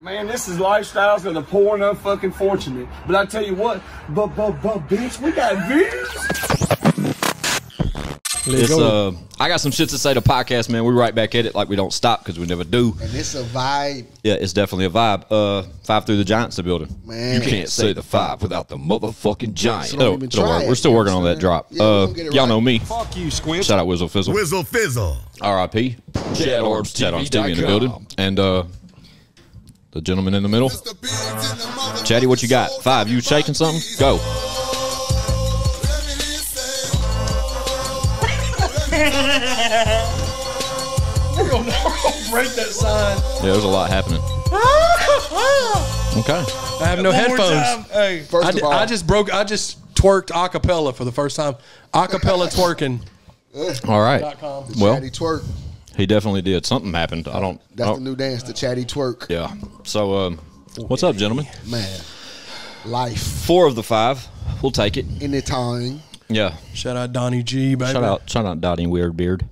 Man, this is lifestyles of the poor and unfucking fortunate. But I tell you what, bitch, we got views. I got some shit to say to podcast, man. We're right back at it like we don't stop because we never do. And it's a vibe. Yeah, it's definitely a vibe. 5 through the Giants, the building. Man. You can't say the 5 without the motherfucking Giant. So don't even try it, We're still working on that drop. Yeah, y'all know me. Fuck you, Squint. Shout out Whizzle Fizzle. Whizzle Fizzle. R.I.P. ChadArmesTV in the building. And the gentleman in the middle. Chatty, what you got? 5. You shaking something? Go. We're gonna break that sign. Yeah, there's a lot happening. Okay. I have no headphones. Hey, I just twerked a cappella for the first time. A cappella twerking. All right. Well, Chatty twerk. he definitely did. Something happened. That's the new dance, the chatty twerk. Yeah. So, what's up, gentlemen? Man, life. 4 of the 5. We'll take it. Anytime. Yeah. Shout out Donnie G, baby. Shout out Dottie Weirdbeard.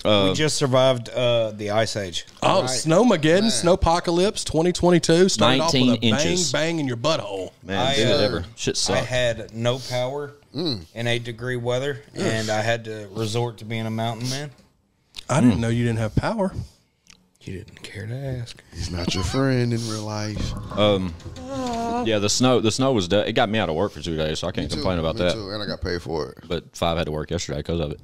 we just survived the Ice Age. Oh, right. Snowmageddon, Snowpocalypse 2022. Started off with 19 a inches. bang in your butthole. Man, did it ever. Shit sucked. I had no power in 8-degree weather, and I had to resort to being a mountain man. I didn't know you didn't have power. You didn't care to ask. He's not your friend in real life. Yeah, the snow was it got me out of work for 2 days, so I can't complain about that. Too, and I got paid for it. But 5 had to work yesterday because of it.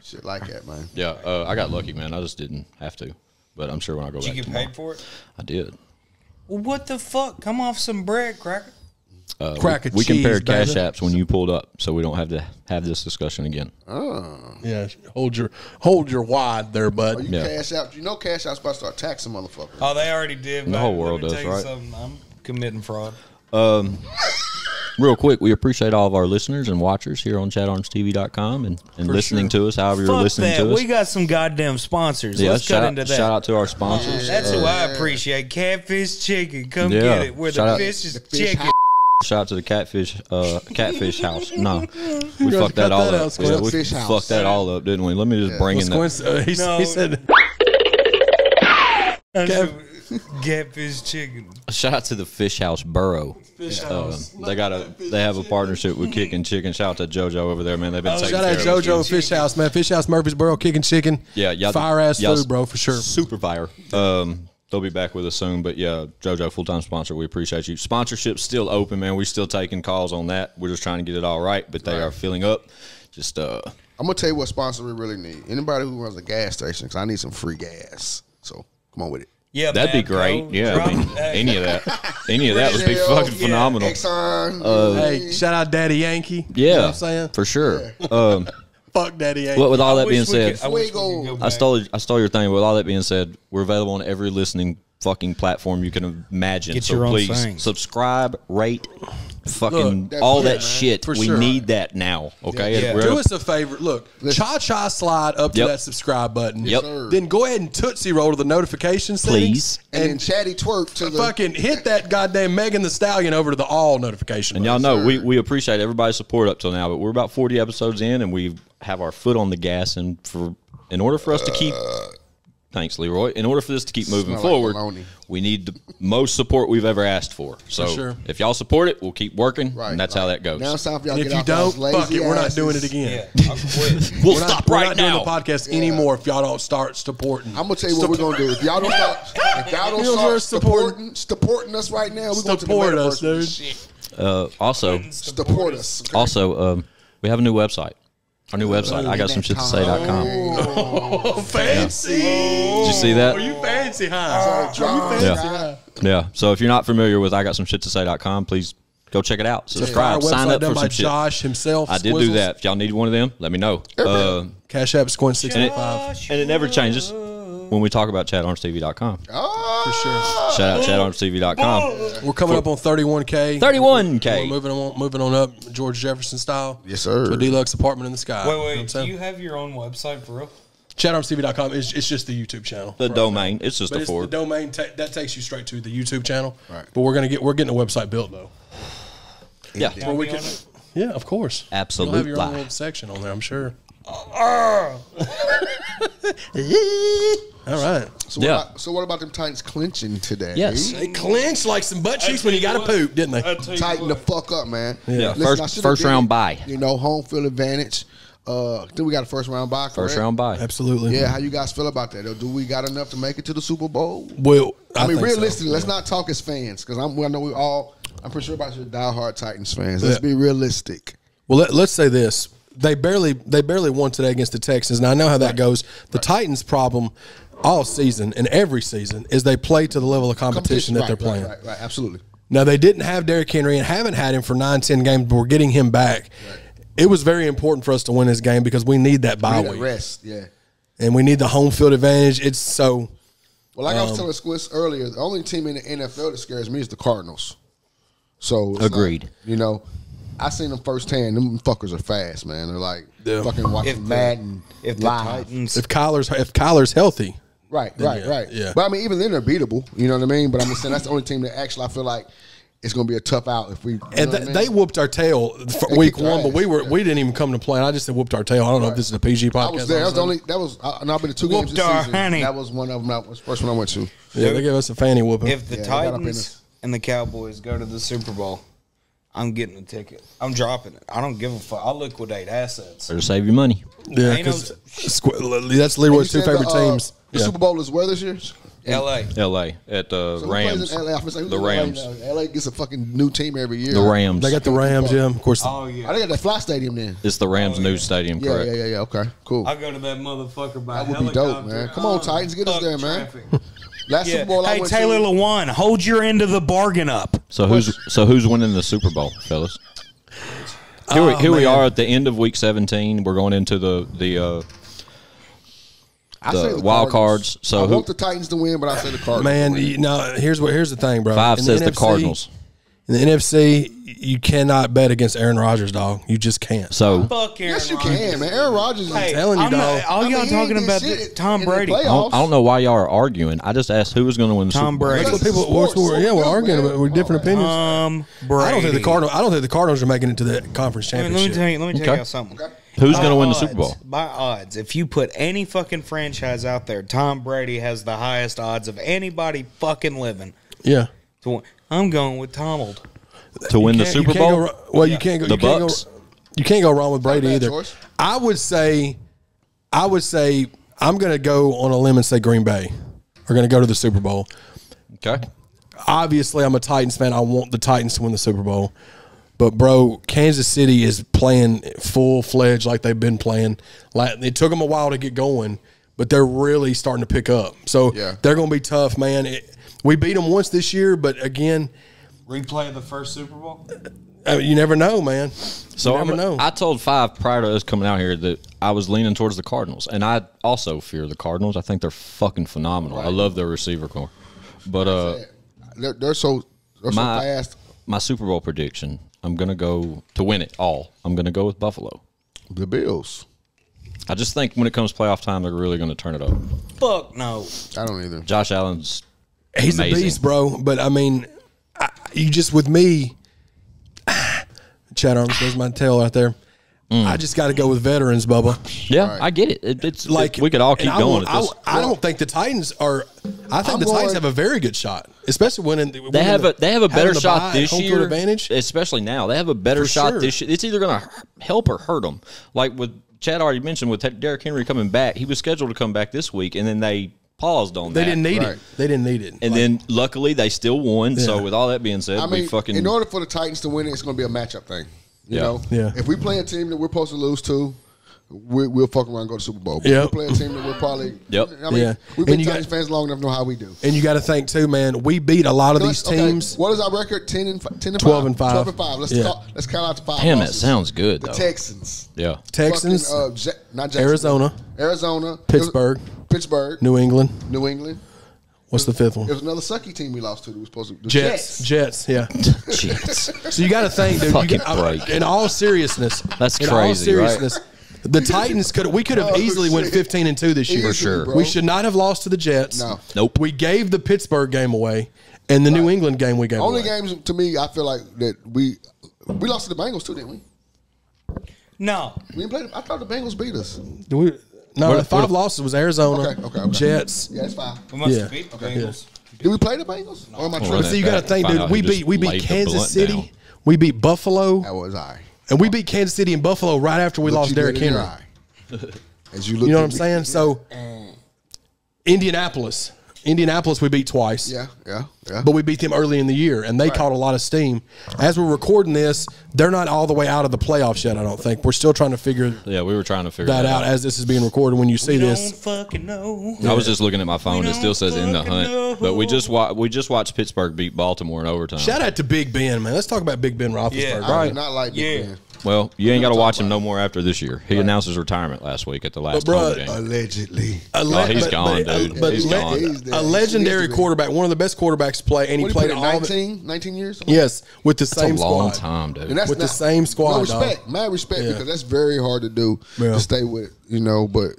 Shit like that, man. Yeah, I got lucky, man. I just didn't have to. But I'm sure when I go back Did you get tomorrow, paid for it? I did. Well, what the fuck? Come off some bread, cracker. We compared baby. Cash Apps when you pulled up, so we don't have to have this discussion again. Oh. Yeah, hold your wide there, bud. You Cash Out. You know Cash Out's about to start taxing motherfuckers. Oh, they already did. The whole world does, right? I'm committing fraud. Real quick, we appreciate all of our listeners and watchers here on ChadArmesTV.com and listening to us however you're listening to us. We got some goddamn sponsors. Yeah, Let's cut into that. Shout out to our sponsors. That's who I appreciate. Catfish Chicken. Come get it. Where the fish is chicken. Shout out to the Catfish House. No, we fucked that all up. Yeah, we fucked that all up, didn't we? Let me just bring in that. He said Catfish Chicken. Shout out to the Fish House Borough. They have a partnership with Kicking Chicken. Shout out to JoJo over there, man. They've been taking shout out care of JoJo Fish House, man. Fish House Murfreesboro, Kicking Chicken. Yeah, fire ass food, bro, for sure. Super fire. They'll be back with us soon, but yeah, JoJo, full-time sponsor. We appreciate you. Sponsorship's still open, man. We're still taking calls on that. We're just trying to get it all right, but they are filling up. Just I'm gonna tell you what sponsor we really need. Anybody who runs a gas station, because I need some free gas. So come on with it. Yeah, that'd be great. Yeah, I mean, any of that would be fucking phenomenal. Exxon. Hey, shout out Daddy Yankee. Yeah, you know what I'm saying? For sure. Fuck Daddy Yankee. With all that being said, I stole your thing. With all that being said, we're available on every listening fucking platform you can imagine. Get so your own please thing. subscribe, rate, fucking all that shit. We need that now. Okay, yeah. Do us a favor. Look, cha-cha slide up to that subscribe button. Yep. Then go ahead and tootsie roll to the notification settings. Please. And then chatty twerk to the fucking hit that goddamn Megan the Stallion over to the all notification. And y'all know we appreciate everybody's support up till now, but we're about 40 episodes in, and we have our foot on the gas. And in order for us to keep, thanks Leroy. In order for this to keep moving forward, we need the most support we've ever asked for. So if y'all support it, we'll keep working, and that's how that goes. Now it's time for y'all and to if you don't, fuck it, we're not doing it again. Yeah, I'll quit. We'll stop right now. We're not doing the podcast anymore if y'all don't start supporting. I'm gonna tell you what we're gonna do. If y'all don't start supporting us right now, we're gonna support us, dude. Also, support us. Also, we have a new website. Our new website, I got some shit to say.com. Oh, fancy. Did you see that? Are you fancy, huh? Yeah. So if you're not familiar with I got some shit to say.com, please go check it out. Subscribe, sign up for some shit. Josh himself. I did do that. If y'all need one of them, let me know. Cash App Squint 65. And it never changes when we talk about ChadArmesTV.com. Oh, for sure. Shout out ChadArmesTV.com. We're coming up on 31K. 31K. We're moving on up George Jefferson style. Yes, sir. To a deluxe apartment in the sky. Wait. Do you have your own website for real? ChadArmesTV.com. It's just the YouTube channel. The domain. It's just a Ford. The domain that takes you straight to the YouTube channel. Right. But we're getting a website built though. Yeah. Where we can, yeah, of course. Absolutely. You'll have your own little section on there, I'm sure. All right. So what about them Titans clinching today? Yes. They clinched like some butt cheeks when you got to poop, didn't they? Tighten the fuck up, man. Yeah. Listen, First round bye. You know, home field advantage. Then we got a first round bye. Correct? First round bye. Absolutely. Yeah, how you guys feel about that? Or do we got enough to make it to the Super Bowl? Well, I mean, think realistically, so. let's not talk as fans because I know we all. I'm pretty sure about your diehard Titans fans. Let's be realistic. Well, let's say this: they barely won today against the Texans. Now I know how that goes. The Titans' problem all season and every season is they play to the level of competition that they're playing. Right, absolutely. Now they didn't have Derrick Henry and haven't had him for 9-10 games, but we're getting him back. Right. It was very important for us to win this game because we need that bye week. Rest, yeah. And we need the home field advantage. It's so. Well, like I was telling Squiz earlier, the only team in the NFL that scares me is the Cardinals. So Agreed. I seen them firsthand. Them fuckers are fast, man. They're like fucking watching Madden live. If Kyler's healthy. Right. Yeah. But I mean, even then they're beatable. You know what I mean? But I'm just saying that's the only team that actually I feel like it's going to be a tough out if we. They whooped our tail for week one, but we didn't even come to play. I just said whooped our tail. I don't know if this is a PG podcast. I was there. I've been to 2 games this season. That was one of them. That was the first one I went to. Yeah, they gave us a fanny whooping. If the Titans and the Cowboys go to the Super Bowl, I'm getting a ticket. I'm dropping it. I don't give a fuck. I'll liquidate assets. Better save your money. Yeah, because that's Leroy's two favorite teams. The Super Bowl is where this year? L.A. L.A. at the Rams. LA? The Rams. LA gets a fucking new team every year. The Rams. They got the Rams, yeah. Of course. Oh, yeah. I think at that Fly Stadium then. It's the Rams new stadium, correct? Yeah. Okay, cool. I go to that motherfucker by That would be dope, man. Come on, Titans, get us there, man. Last Super Bowl I Hey, went Taylor to. Lewan, hold your end of the bargain up. So who's winning the Super Bowl, fellas? Here we are at the end of week 17. We're going into the I say wild cards. So I want the Titans to win, but I say the Cardinals. Man, here's the thing, bro. 5 says the Cardinals. In the NFC, you cannot bet against Aaron Rodgers, dog. You just can't. So Fuck Aaron Yes, you Rodgers. can, man. Aaron Rodgers is telling you, dog. All y'all he talking ain't about did shit Tom in the Brady. I don't know why y'all are arguing. I just asked who was going to win the Tom Super Bowl. Brady. That's We're arguing about with different opinions. Brady. I don't think the Cardinals are making it to the conference Let me championship. tell you y'all something. Who's going to win the Super Bowl? By odds, if you put any fucking franchise out there, Tom Brady has the highest odds of anybody fucking living. Yeah. I'm going with Donald. To win the Super Bowl? You can't go. The Bucks? You can't go wrong with Brady either. choice. I would say I'm going to go on a limb and say Green Bay are going to go to the Super Bowl. Okay. Obviously, I'm a Titans fan. I want the Titans to win the Super Bowl. But, bro, Kansas City is playing full-fledged like they've been playing. It took them a while to get going, but they're really starting to pick up. So they're going to be tough, man. We beat them once this year, but, again – Replay of the first Super Bowl? you never know, man. So you never know. I told 5 prior to us coming out here that I was leaning towards the Cardinals, and I also fear the Cardinals. I think they're fucking phenomenal. I love their receiver core, but they're so fast. My Super Bowl prediction: I'm gonna go to win it all. I'm gonna go with Buffalo. The Bills. I just think when it comes playoff time, they're really gonna turn it up. Fuck no. I don't either. Josh Allen's He's amazing. a beast, bro. But, I mean, you just with me, Chad Arms, there's my tail right there. I just got to go with veterans, Bubba. Yeah, I get it. It's like we could all keep going at this. I don't think the Titans are. I think the Titans have a very good shot, especially when they have a better shot this year. Advantage. Especially now, they have a better shot this year. It's either going to help or hurt them. Like with Chad already mentioned, with Derrick Henry coming back, he was scheduled to come back this week, and then they paused on that. They didn't need it. They didn't need it. And then luckily they still won. Yeah. So with all that being said, in order for the Titans to win it, it's going to be a matchup thing. You know, if we play a team that we're supposed to lose to, we'll fuck around and go to Super Bowl. But if we play a team that we're probably, I mean, we've been Titans fans long enough to know how we do. And you got to think too, man. We beat a lot of these teams. What is our record? 10 and 5. 12 and 5. 12 and 5. Let's count out the 5. Damn, that sounds good. The though. Texans. Yeah. Texans. Fucking, not Arizona. Pittsburgh. New England. What's the 5th one? There's another sucky team we lost to that was supposed to. Jets. Yeah. Jets. So you got to think, dude. In all seriousness, that's crazy. Right? The Titans we could have easily went 15-2 this year. For sure. Bro. We should not have lost to the Jets. No. Nope. We gave the Pittsburgh game away, and the New England game we gave away. Only games to me, I feel like that we lost to the Bengals too, didn't we? No. We didn't play. I thought the Bengals beat us. No, the 5 losses was Arizona, okay. Jets. Yeah, it's 5. We must have beat the Bengals. Did we play the Bengals? Or am I But see, you got to think, dude. We beat Kansas City. Down. We beat Buffalo. That was and we beat Kansas City and Buffalo right after we lost Derrick Henry. As you know what I'm saying? So, Indianapolis, we beat twice. Yeah. But we beat them early in the year, and they caught a lot of steam. As we're recording this, they're not all the way out of the playoffs yet, I don't think. We're still trying to figure we were trying to figure that out as this is being recorded. When you see this, don't fucking know. I was just looking at my phone. It still says in the hunt. But we just watched Pittsburgh beat Baltimore in overtime. Shout out to Big Ben, man. Let's talk about Big Ben Roethlisberger. Yeah, I do not like Big Ben. Well, you ain't got to watch him no more after this year. He announced his retirement last week at the last home game. Allegedly. He's gone, dude. He's gone. A legendary quarterback, one of the best quarterbacks to play, and he played all 19 years? Yes, with the same squad. That's a long time, dude. With the same squad. No respect. Mad respect, because that's very hard to do to stay with, but.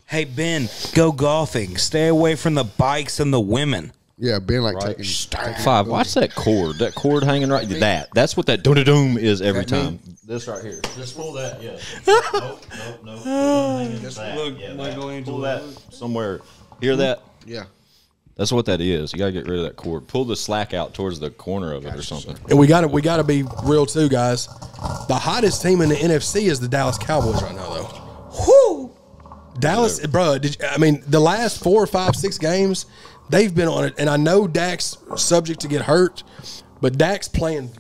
Hey, Ben, go golfing. Stay away from the bikes and the women. Yeah, Ben taking 5. Watch that cord. That cord hanging right. That's what that doom is every time. This right here. Just pull that. Yeah. Nope. Just look, Pull that somewhere. Hear that? Yeah. That's what that is. You gotta get rid of that cord. Pull the slack out towards the corner of it or something. And we gotta be real too, guys. The hottest team in the NFC is the Dallas Cowboys right now, though. Whoo! Dallas, bro. The last 4, 5, 6 games, they've been on it, and I know Dak's subject to get hurt, but Dak's playing.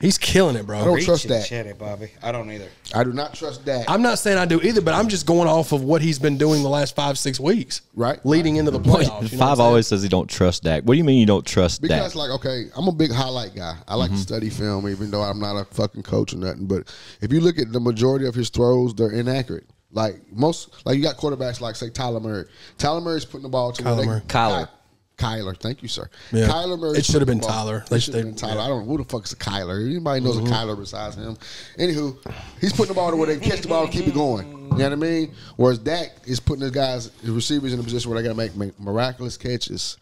He's killing it, bro. I don't trust Dak. Bobby. I don't either. I do not trust Dak. I'm not saying I do either, but I'm just going off of what he's been doing the last 5, 6 weeks, leading into the playoffs. 5 always says he don't trust Dak. What do you mean you don't trust Dak? Because, I'm a big highlight guy. I like to study film, even though I'm not a fucking coach or nothing. But if you look at the majority of his throws, they're inaccurate. You got quarterbacks like, say, Tyler Murray. Tyler Murray's putting the ball to Kyler, thank you, sir. Yeah. Kyler Murray. It should have been Tyler. It should have been Tyler. I don't know who the fuck is a Kyler. Anybody knows a Kyler besides him? Anywho, he's putting the ball to where they can catch the ball and keep it going. You know what I mean? Whereas Dak is putting his receivers in a position where they got to make miraculous catches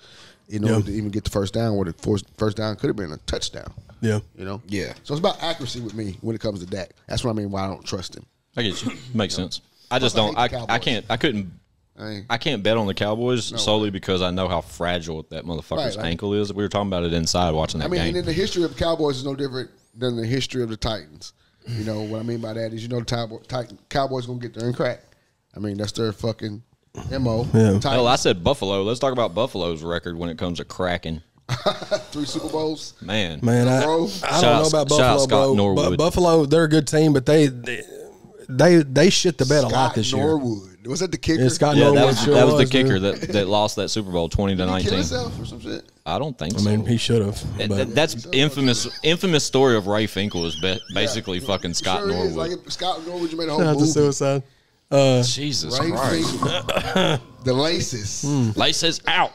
in order to even get the first down, where the first down could have been a touchdown. Yeah. Yeah. So it's about accuracy with me when it comes to Dak. That's what I mean why I don't trust him. I get you. Makes sense. I just don't. I can't bet on the Cowboys solely because I know how fragile that motherfucker's ankle is. We were talking about it inside watching that game. And then the history of the Cowboys is no different than the history of the Titans. What I mean by that is, the Cowboys going to get there and crack. That's their fucking MO. Yeah. Hell, I said Buffalo. Let's talk about Buffalo's record when it comes to cracking. 3 Super Bowls. Man, I don't know about Buffalo, bro. Norwood. Buffalo, they're a good team, but they shit the bed a lot this year. Norwood. Was that the kicker? Yeah, Scott Norwood that was the kicker that lost that Super Bowl 20-19. Did he kill himself or some shit? I don't think so. He should have. That's infamous story of Ray Finkel is basically fucking Scott Norwood. Scott Norwood, you made a whole Shout out to movie. suicide. Jesus Ray Christ. The laces. Laces out.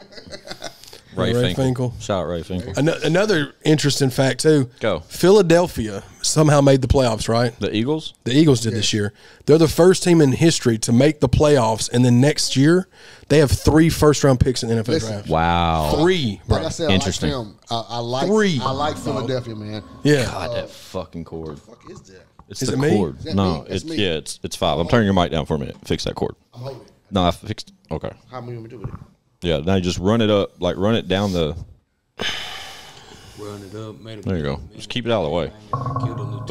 Ray Finkel. Shout out Ray Finkel. Another interesting fact, too. Go. Philadelphia somehow made the playoffs, right? The Eagles? The Eagles did this year. They're the first team in history to make the playoffs, and then next year, they have 3 first-round picks in the NFL draft. Wow. 3, bro. Like I said, Interesting. I like film. 3. I like Philadelphia, man. Yeah. God, that fucking cord. What the fuck is that? It's Is the it me? cord. Is that No, me? That's me. it's 5. I'm turning your mic down for a minute. Fix that cord. I'm holding it. No, I fixed. Okay. How many we do with it? Yeah, now you just run it up, run it down the. Run it up. Made There you go. Just keep it out of the way.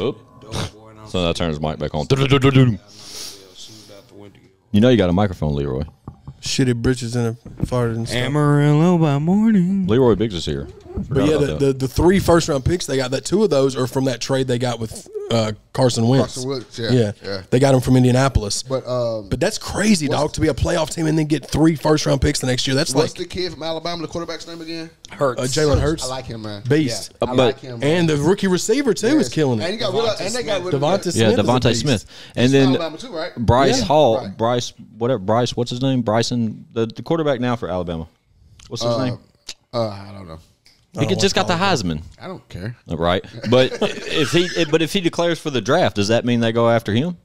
Oop. Oop. So that turns his mic back on. You know you got a microphone, Leroy. Shitty britches and a farted and stuff. Amarillo by morning. Leroy Biggs is here. But yeah, the 3 first-round picks they got, that 2 of those are from that trade they got with Carson Wentz. Carson Wentz, yeah. They got him from Indianapolis. But that's crazy, dog, to be a playoff team and then get 3 first-round picks the next year. That's what's the kid from Alabama, the quarterback's name again? Jalen Hurts. I like him, man. Beast. I like him. And the rookie receiver, too, is killing it. And, they got Devontae Smith. Yeah, Devontae Smith. And then Alabama too, right? Bryce Hall. Right. Bryce, what's his name? Bryson, the quarterback now for Alabama. What's his name? I don't know. He just got the Heisman. I don't care. Right. But if he declares for the draft, does that mean they go after him?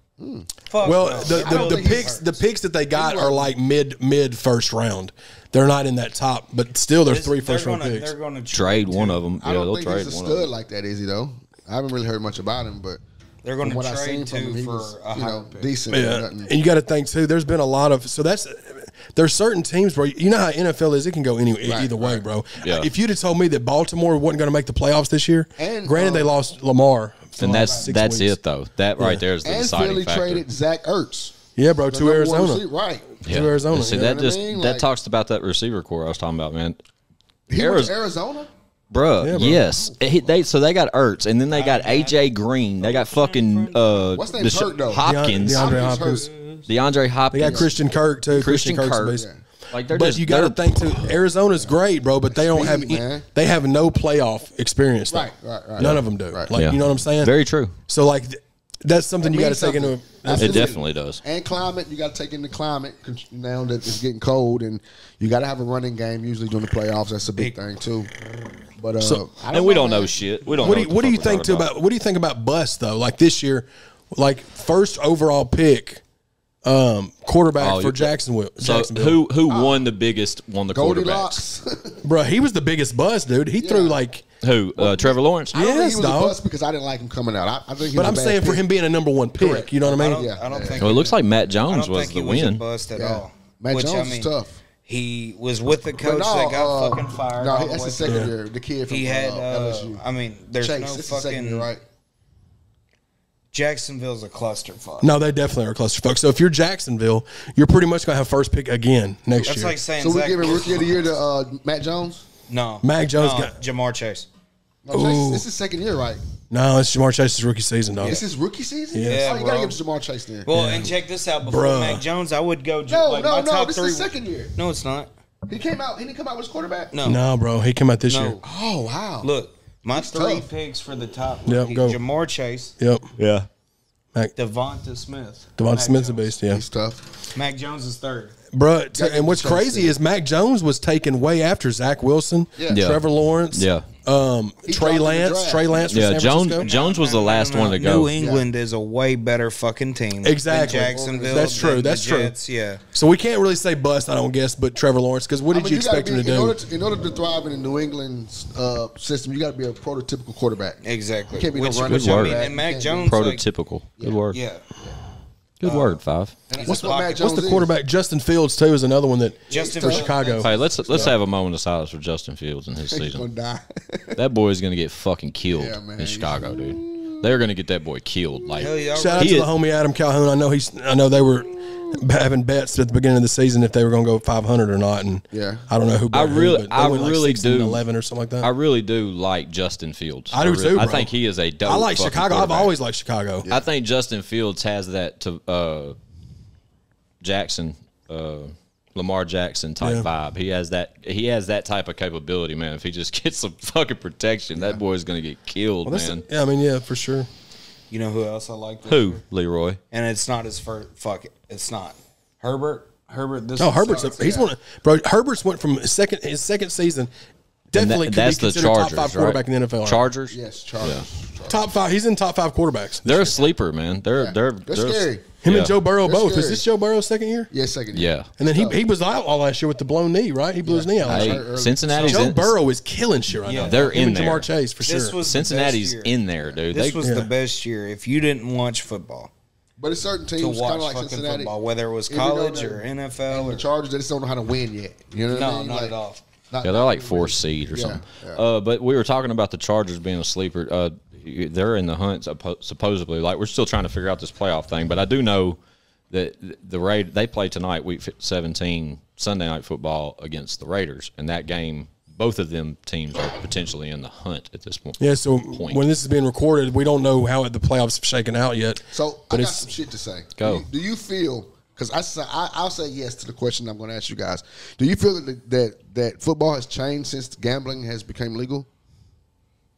Well, the picks that they got are like mid first round. They're not in that top, but still they're 3 first round picks. They're going to trade one of them. I don't think they'll trade he's a one stud like that, is he, though? I haven't really heard much about him, but They're going to trade too for a higher pick. Decent. Yeah. And you got to think too. There's been a lot of there's certain teams where you know how NFL is. It can go either way, bro. Yeah. If you'd have told me that Baltimore wasn't going to make the playoffs this year, and granted they lost Lamar, and that's it though. That right there is the deciding factor. And Philly traded Zach Ertz. Yeah, bro, to Arizona. Right. Yeah. To Arizona. See, that talks about that receiver core I was talking about, man. Arizona? Bruh, yes. So they got Ertz, and then they got A.J. Green. They got fucking what's the name hurt, though? Hopkins. DeAndre Hopkins. They got Christian Kirk, too. Christian Kirk. But you got to think, too, Arizona's great, bro, but they don't have they have no playoff experience. Though. Right. None of them do. Right. You know what I'm saying? Very true. So, that's something you got to take into it definitely does. And climate, you got to take into climate now that it's getting cold, and you got to have a running game usually during the playoffs. That's a big thing too. But we don't know shit. We don't. What do you think too about? What do you think about Bus though? Like this year, first overall pick, quarterback for Jacksonville. So who won the quarterbacks? Bro, he was the biggest bust, dude. He threw who? Trevor Lawrence? I don't think he was a bust because I didn't like him coming out. I think. But I'm saying for him being a number 1 pick, correct. You know what I mean? I don't think. Well, it looks like Matt Jones was the win. Bust at all. Matt Jones is tough. He was with the coach that got fucking fired. No, that's the second year. The kid from LSU. I mean, there's Chase, no fucking. Year, right? Jacksonville's a clusterfuck. No, they definitely are a clusterfuck. So if you're Jacksonville, you're pretty much going to have first pick again next year. That's like saying. So we're giving Rookie of the Year to Matt Jones? No. Mac Jones got Jamar Chase. No, Chase, this is second year, right? No, it's Jamar Chase's rookie season, dog. This is rookie season? Yeah, you got to give it to Jamar Chase then. Well, and check this out. Before Mac Jones, I would go. No, this is second year. No, it's not. He came out. He didn't come out with his quarterback. No, bro. He came out this year. Oh wow! Look, my three picks for the top. Yep, go. Jamar Chase. Yep. Yeah. Devonta Smith. Devonta Smith's a beast. Yeah. He's tough. Mac Jones is third. Bro, and what's crazy is Mac Jones was taken way after Zach Wilson, Trevor Lawrence, Trey Lance. Trey Lance. Yeah, Jones was the last one to go. New England is a way better fucking team. Exactly. Than Jacksonville. That's true. That's true. Jets, yeah. So we can't really say bust, I don't guess, but Trevor Lawrence, because what did you expect him to do? In order to thrive in the New England system, you got to be a prototypical quarterback. Exactly. You can't be no running good word. And Mac Jones, prototypical. Good word. Yeah. Good word, Five. What's the quarterback? Justin Fields too is another one that for Chicago. Hey, let's have a moment of silence for Justin Fields in his season. That boy is going to get fucking killed in Chicago, dude. They're going to get that boy killed. Shout out to the homie Adam Calhoun. I know they were having bets at the beginning of the season if they were going to go 500 or not, and I don't know who. I really do 11 or something like that. I really do like Justin Fields. I do too. I think he is a dope. I like Chicago. I've always liked Chicago. I think Justin Fields has that to Jackson, Lamar Jackson type vibe. He has that. He has that type of capability, man. If he just gets some fucking protection, that boy is going to get killed, man. Yeah, for sure. You know who else I like? Who? Leroy. And it's not his first. Fuck it. It's not. Herbert. Herbert's Herbert's went from his second season. Definitely could be considered Chargers, top 5 quarterback in the NFL. Chargers? Yes, Chargers. Yeah. Top 5. He's in top 5 quarterbacks. They're a sleeper, man. They're scary. Him and Joe Burrow both. Scary. Is this Joe Burrow's second year? Yeah, second year. Yeah. And then he was out all last year with the blown knee, right? He blew his knee out last year. Cincinnati's Joe Burrow is killing shit right now. They're in there. Jamar Chase, for sure. Cincinnati's in there, dude. This was the best year if you didn't watch football. But it's certain teams, kind of like Cincinnati, football, whether it was college or NFL. The Chargers, they just don't know how to win yet. You know what I mean? No, not at all. They're like 4th seed or something. Yeah. But we were talking about the Chargers being a sleeper. They're in the hunt, supposedly. Like, we're still trying to figure out this playoff thing. But I do know that they play tonight, week 17, Sunday Night Football against the Raiders. And that game, both of them teams are potentially in the hunt at this point. Yeah, so when this is being recorded, we don't know how the playoffs have shaken out yet. So I got some shit to say. Go. Do you feel, because I'll say yes to the question I'm going to ask you guys. Do you feel that football has changed since gambling has become legal?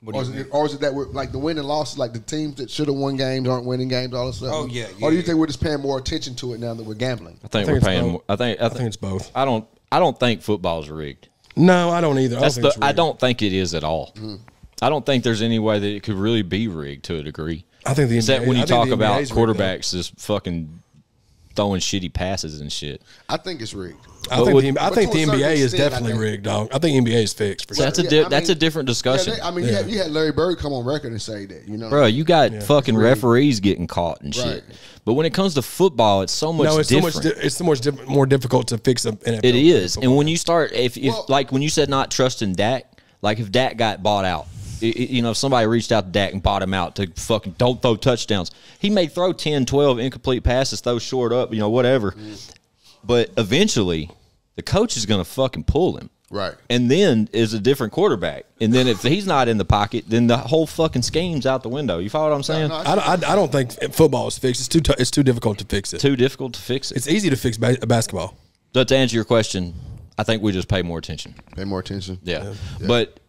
Or is it that we're like the win and loss, like the teams that should have won games aren't winning games, all this stuff? Oh yeah. Or do you think we're just paying more attention to it now that we're gambling? I think we're paying more. I think it's both. I don't think football's rigged. No, I don't either. I don't think it is at all. Mm-hmm. I don't think there's any way that it could really be rigged to a degree. I think the NBA, when you talk about quarterbacks is fucking throwing shitty passes and shit. I think it's rigged. I think the NBA is definitely rigged, dog. I think NBA is fixed. For sure. That's a different discussion. You had Larry Bird come on record and say that. Bro, you got fucking referees getting caught and shit. But when it comes to football, it's so much different. It's so much more difficult to fix an NFL. It is. And when you start, if like when you said not trusting Dak, like if Dak got bought out, if somebody reached out to Dak and bought him out to fucking don't throw touchdowns, he may throw 10, 12 incomplete passes, throw short up, whatever. But eventually, the coach is going to fucking pull him. Right. And then is a different quarterback. And then if he's not in the pocket, then the whole fucking scheme's out the window. You follow what I'm saying? No, I don't think football is fixed. It's too difficult to fix it. Too difficult to fix it. It's easy to fix basketball. But to answer your question, I think we just pay more attention. Pay more attention? Yeah. But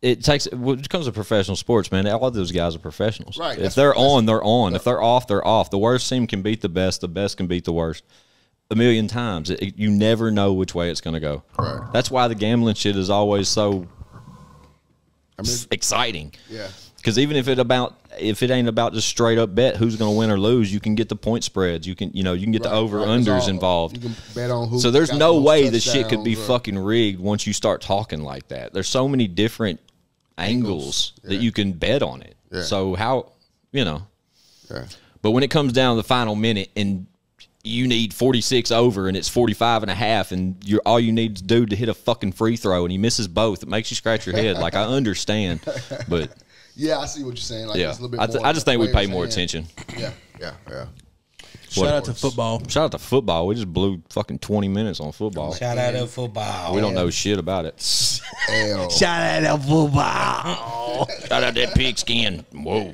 when it comes to professional sports, man, all of those guys are professionals. Right. If they're on, they're on. If they're off, they're off. The worst team can beat the best can beat the worst. A million times. You never know which way it's going to go. Right. That's why the gambling shit is always so exciting. Yeah. Because even if it ain't about just straight up bet who's going to win or lose, you can get the point spreads. You can get the over unders involved. You can bet on who. So there's no way the shit could be fucking rigged once you start talking like that. There's so many different angles that you can bet on it. Yeah. So how Yeah. But when it comes down to the final minute and you need 46 over and it's 45 and a half and all you need to do to hit a fucking free throw and he misses both, it makes you scratch your head. Like, I understand, but yeah, I see what you're saying. Like, yeah, it's a little bit more I just think we pay more attention. Yeah. Shout out to football. Shout out to football. We just blew fucking 20 minutes on football. Shout out to football. We don't know shit about it. Shout out to football. Shout out that pigskin. Whoa.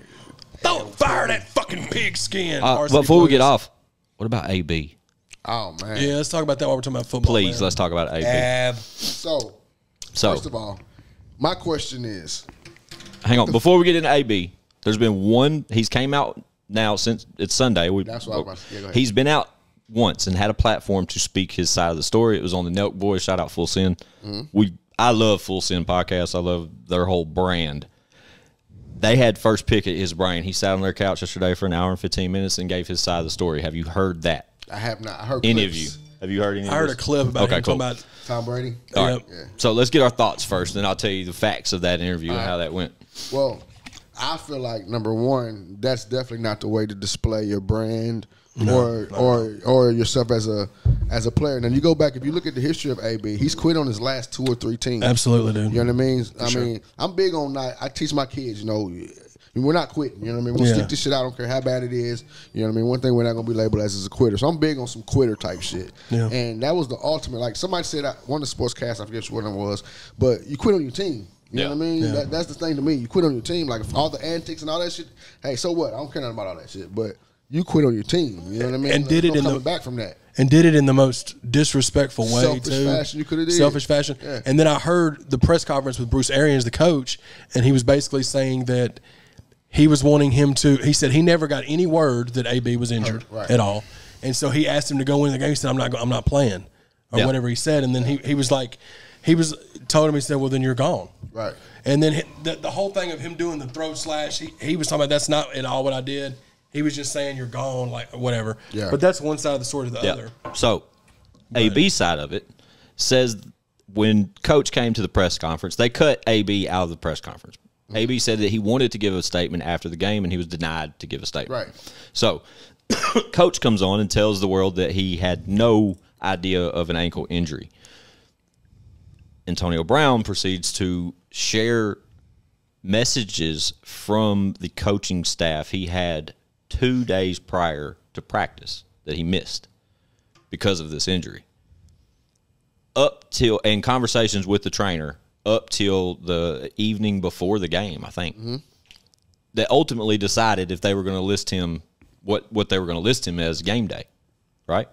Don't fire that fucking pigskin. Before we get off, what about AB? Oh, man. Yeah, let's talk about that while we're talking about football. Please, let's talk about AB. So, first of all, my question is. Hang on. Before we get into AB, there's been one. He's came out now since it's Sunday. That's what I was about to say. Go ahead. He's been out once and had a platform to speak his side of the story. It was on the Nelk Boys. Shout out Full Send. I love Full Send podcast. I love their whole brand. They had first pick at his brain. He sat on their couch yesterday for an hour and 15 minutes and gave his side of the story. Have you heard that? I have not. I heard any clips. of you. Have you heard any? I heard a clip about him talking about Tom Brady. All right. Yeah. So let's get our thoughts first, then I'll tell you the facts of that interview and how that went. Well, I feel like number one, that's definitely not the way to display your brand or yourself as a player. Now you go back, if you look at the history of AB, he's quit on his last 2 or 3 teams. Absolutely, dude. You know what I mean? I mean, I'm big on I teach my kids, we're not quitting. You know what I mean? We're gonna stick this shit out. I don't care how bad it is. You know what I mean? One thing we're not gonna be labeled as is a quitter. So I'm big on some quitter type shit. Yeah. And that was the ultimate. Like somebody said, one of the sportscasts, I forget what it was, but you quit on your team. You know what I mean? Yeah. That's the thing to me. You quit on your team. Like if all the antics and all that shit. Hey, so what? I don't care nothing about all that shit. But you quit on your team. You know what I mean? And did it coming back from that. And did it in the most disrespectful way, selfish fashion you could have did. Selfish fashion. Yeah. And then I heard the press conference with Bruce Arians, the coach, and he was basically saying that he was wanting him to. He said he never got any word that AB was injured at all, and so he asked him to go in the game. He said, "I'm not playing," or whatever he said. And then he was like, told him, he said, "Well, then you're gone." Right. And then the whole thing of him doing the throat slash, he was talking about that's not at all what I did. He was just saying you're gone, like whatever. Yeah. But that's one side of the story to the other. So, AB side of it says when Coach came to the press conference, they cut AB out of the press conference. AB said that he wanted to give a statement after the game, and he was denied to give a statement. Right. So, Coach comes on and tells the world that he had no idea of an ankle injury. Antonio Brown proceeds to share messages from the coaching staff he had 2 days prior to practice that he missed because of this injury. And conversations with the trainer up till the evening before the game, I think, that ultimately decided if they were going to list him, what they were going to list him as game day, right?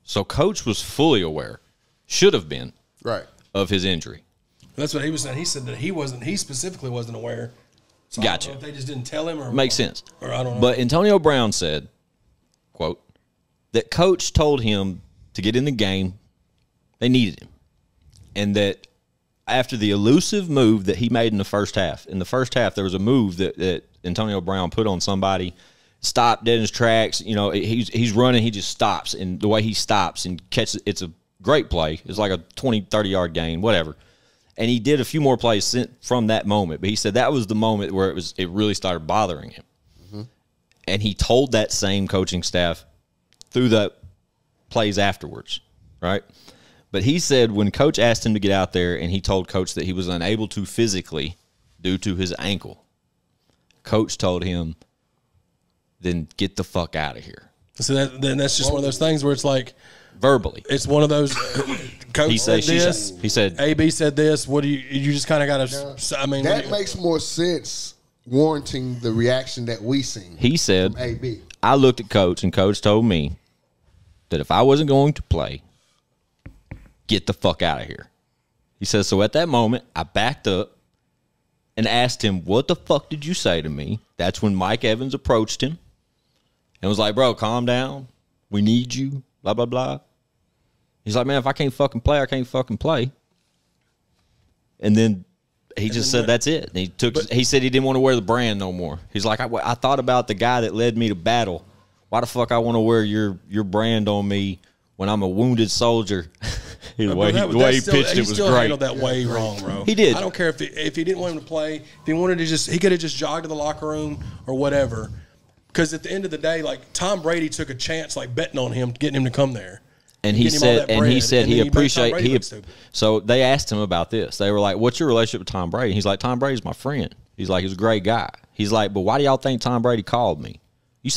So Coach was fully aware, should have been, of his injury. That's what he was saying. He said that he specifically wasn't aware. So gotcha. I don't know if they just didn't tell him, or makes sense. Or I don't know. But Antonio Brown said, quote, that Coach told him to get in the game, they needed him, and that after the elusive move that he made in the first half, there was a move that Antonio Brown put on somebody, stop dead in his tracks. You know, he's running, he just stops, and the way he stops and catches, it's a great play. It's like a 20, 30-yard gain, whatever. And he did a few more plays from that moment, but he said that was the moment where it really started bothering him. Mm-hmm. And he told that same coaching staff through the plays afterwards, right? But he said when Coach asked him to get out there and he told Coach that he was unable to physically due to his ankle, Coach told him, then get the fuck out of here. So then that's just one of those things where it's like verbally. It's one of those. Coach he said this. He said AB said this. What do you just kind of got to? I mean, that makes more sense, warranting the reaction that we seen. He said, from AB. I looked at Coach, and Coach told me that if I wasn't going to play, get the fuck out of here. He says, so at that moment, I backed up and asked him, what the fuck did you say to me? That's when Mike Evans approached him and was like, bro, calm down. We need you, blah, blah, blah. He's like, man, if I can't fucking play, I can't fucking play. And then he just said that's it. And he said he didn't want to wear the brand no more. He's like, I thought about the guy that led me to battle. Why the fuck I want to wear your brand on me when I'm a wounded soldier? The way he pitched it was great. He handled that way wrong, bro. He did. I don't care if he didn't want him to play. If he wanted to he could have just jogged to the locker room or whatever. Because at the end of the day, like Tom Brady took a chance, like betting on him, getting him to come there. And he said he appreciated. So they asked him about this. They were like, "What's your relationship with Tom Brady?" He's like, "Tom Brady's my friend." He's like, "He's a great guy." He's like, "But why do y'all think Tom Brady called me? You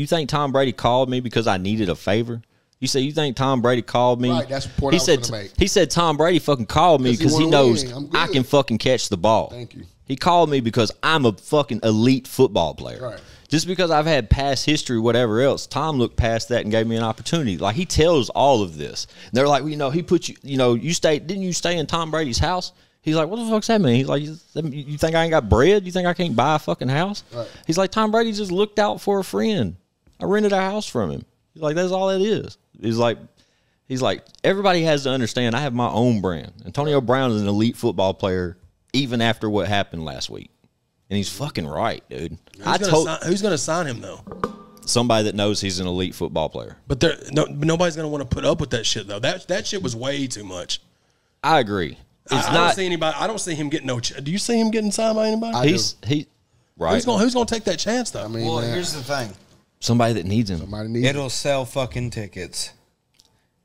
think Tom Brady called me because I needed a favor? You say you think Tom Brady called me?" Right, that's the point I was gonna make. He said Tom Brady fucking called me because he knows I can fucking catch the ball. Thank you. He called me because I'm a fucking elite football player. Right. Just because I've had past history, whatever else, Tom looked past that and gave me an opportunity. Like, he tells all of this. And they're like, well, he put you, didn't you stay in Tom Brady's house? He's like, what the fuck's that mean? He's like, you think I ain't got bread? You think I can't buy a fucking house? Right. He's like, Tom Brady just looked out for a friend. I rented a house from him. He's like, that's all it is. He's like, everybody has to understand I have my own brand. Antonio Brown is an elite football player even after what happened last week. And he's fucking right, dude. Who's going to sign him, though? Somebody that knows he's an elite football player. But nobody's going to want to put up with that shit, though. That shit was way too much. I agree. I don't see anybody. I don't see him getting no. Do you see him getting signed by anybody? Right. Who's going to take that chance, though? I mean, well, here's the thing. Somebody that needs him. It'll sell fucking tickets.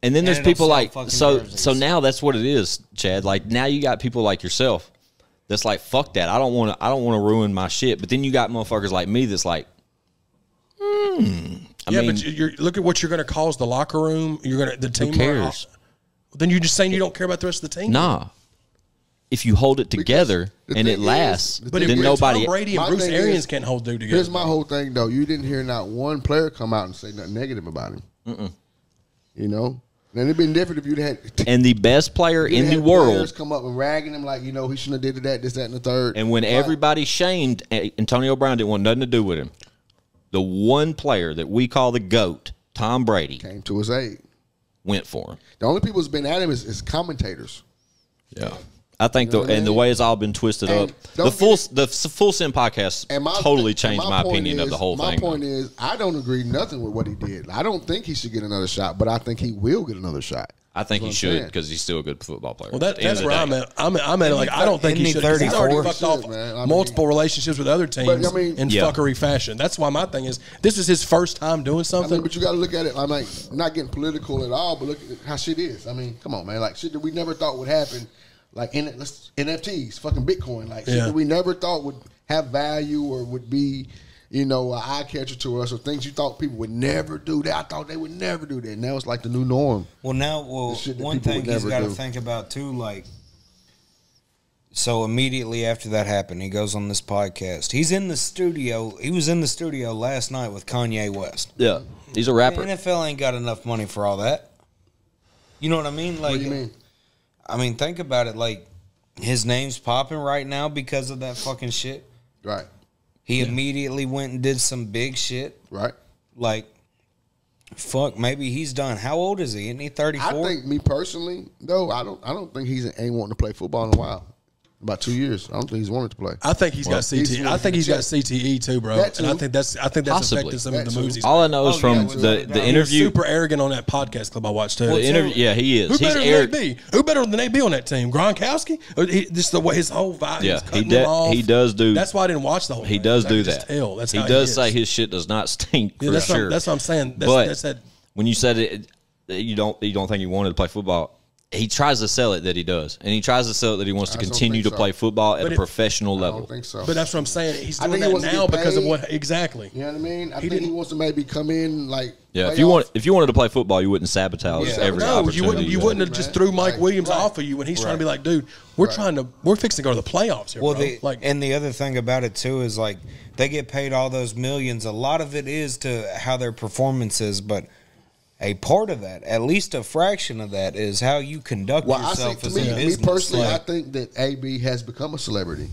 And then there's people like so now that's what it is, Chad. Like, now you got people like yourself that's like, fuck that. I don't want to ruin my shit. But then you got motherfuckers like me that's like, I mean, but look at what you're going to cause the locker room. The team. Who cares? Then you're just saying you don't care about the rest of the team. Nah. If you hold it together and it lasts, then nobody. Tom Brady and Bruce Arians can't hold together. Here's my whole thing, though. You didn't hear not one player come out and say nothing negative about him. You know. Then it'd been different if you'd had. And the best player in the world come up and ragging him like, he shouldn't have did that, this, that, and the third. And when everybody shamed Antonio Brown, didn't want nothing to do with him. The one player that we call the GOAT, Tom Brady, came to his aid, went for him. The only people who's been at him is commentators. Yeah. I think the way it's all been twisted up. The Full Send podcast totally changed my opinion of the whole thing. My point is, I don't agree nothing with what he did. I don't think he should get another shot, but I think he will get another shot. I think he should because he's still a good football player. Well, that's where I'm at. I'm at like, I don't think he should. He's already fucked off multiple relationships with other teams in fuckery fashion. That's why my thing is, this is his first time doing something. But you got to look at it. I'm like, not getting political at all, but look at how shit is. I mean, come on, man. Like, shit that we never thought would happen. Like NFTs, fucking Bitcoin, like shit that we never thought would have value or would be, an eye catcher to us, or things you thought people would never do. That I thought they would never do that. Now it's like the new norm. Well, one thing he's got to think about too, like, so immediately after that happened, he goes on this podcast. He's in the studio. He was in the studio last night with Kanye West. Yeah, he's a rapper. The NFL ain't got enough money for all that. You know what I mean? Like, what do you mean? I mean, think about it. Like, his name's popping right now because of that fucking shit. Right. He immediately went and did some big shit. Right. Like, fuck, maybe he's done. How old is he? Isn't he 34? I think, me personally, though, I don't think he's ain't wanting to play football in a while. About 2 years. I don't think he's wanted to play. I think he's got CTE. I think he's got CTE too, bro. And I think that's affecting some of the moves. All I know is from the interview. Super arrogant on that podcast club I watched too. The interview, yeah, he is. Who better than AB? Who better than AB on that team? Gronkowski? Just the way his whole vibe. Yeah, he does do. That's why I didn't watch the whole. He does do that. He does say his shit does not stink for sure. That's what I'm saying. But when you said it, you don't think he wanted to play football. He tries to sell it that he does, and he tries to sell it that he wants to continue to play football at a professional level. I don't think so. But that's what I'm saying. He's doing that now because of what exactly. You know what I mean? I think he wants to maybe come in like. Yeah, if you wanted to play football, you wouldn't sabotage every opportunity. You wouldn't have just threw Mike Williams off of you when he's trying to be like, dude, we're fixing to go to the playoffs here. Well, and the other thing about it too is like they get paid all those millions. A lot of it is to how their performance is, but. A part of that, at least a fraction of that, is how you conduct yourself as a business. Me personally, I think that AB has become a celebrity.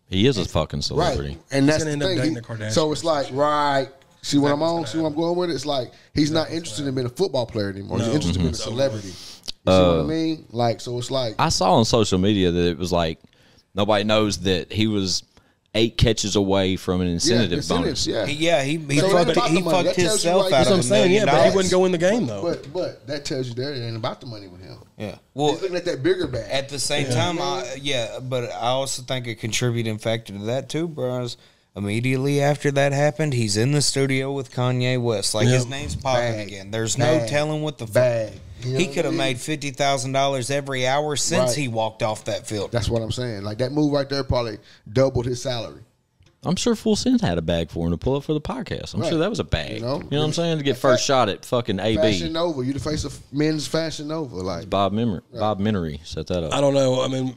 He is a fucking celebrity. Right. And that's the thing. So it's like, see what I'm on? See what I'm going with? It's like he's not interested in being a football player anymore. He's interested in being a celebrity. You see what I mean? Like, so it's like. I saw on social media that it was like nobody knows that he was 8 catches away from an incentive bonus. He fucked himself out. That's what I'm saying. But he wouldn't go in the game though. But that tells you there it ain't about the money with him. Yeah. Well, he's looking at that bigger bag. At the same time, but I also think a contributing factor to that too, bro, is immediately after that happened, he's in the studio with Kanye West. Like his name's popping again. There's no telling what the fuck. He could have made $50,000 every hour since he walked off that field. That's what I'm saying. Like that move right there probably doubled his salary. I'm sure Full Send had a bag for him to pull up for the podcast. I'm sure that was a bag. You know what I'm saying? To get first shot at fucking AB. Fashion Nova. You the face of men's Fashion Nova. Like Bob Minery set that up. I don't know. I mean,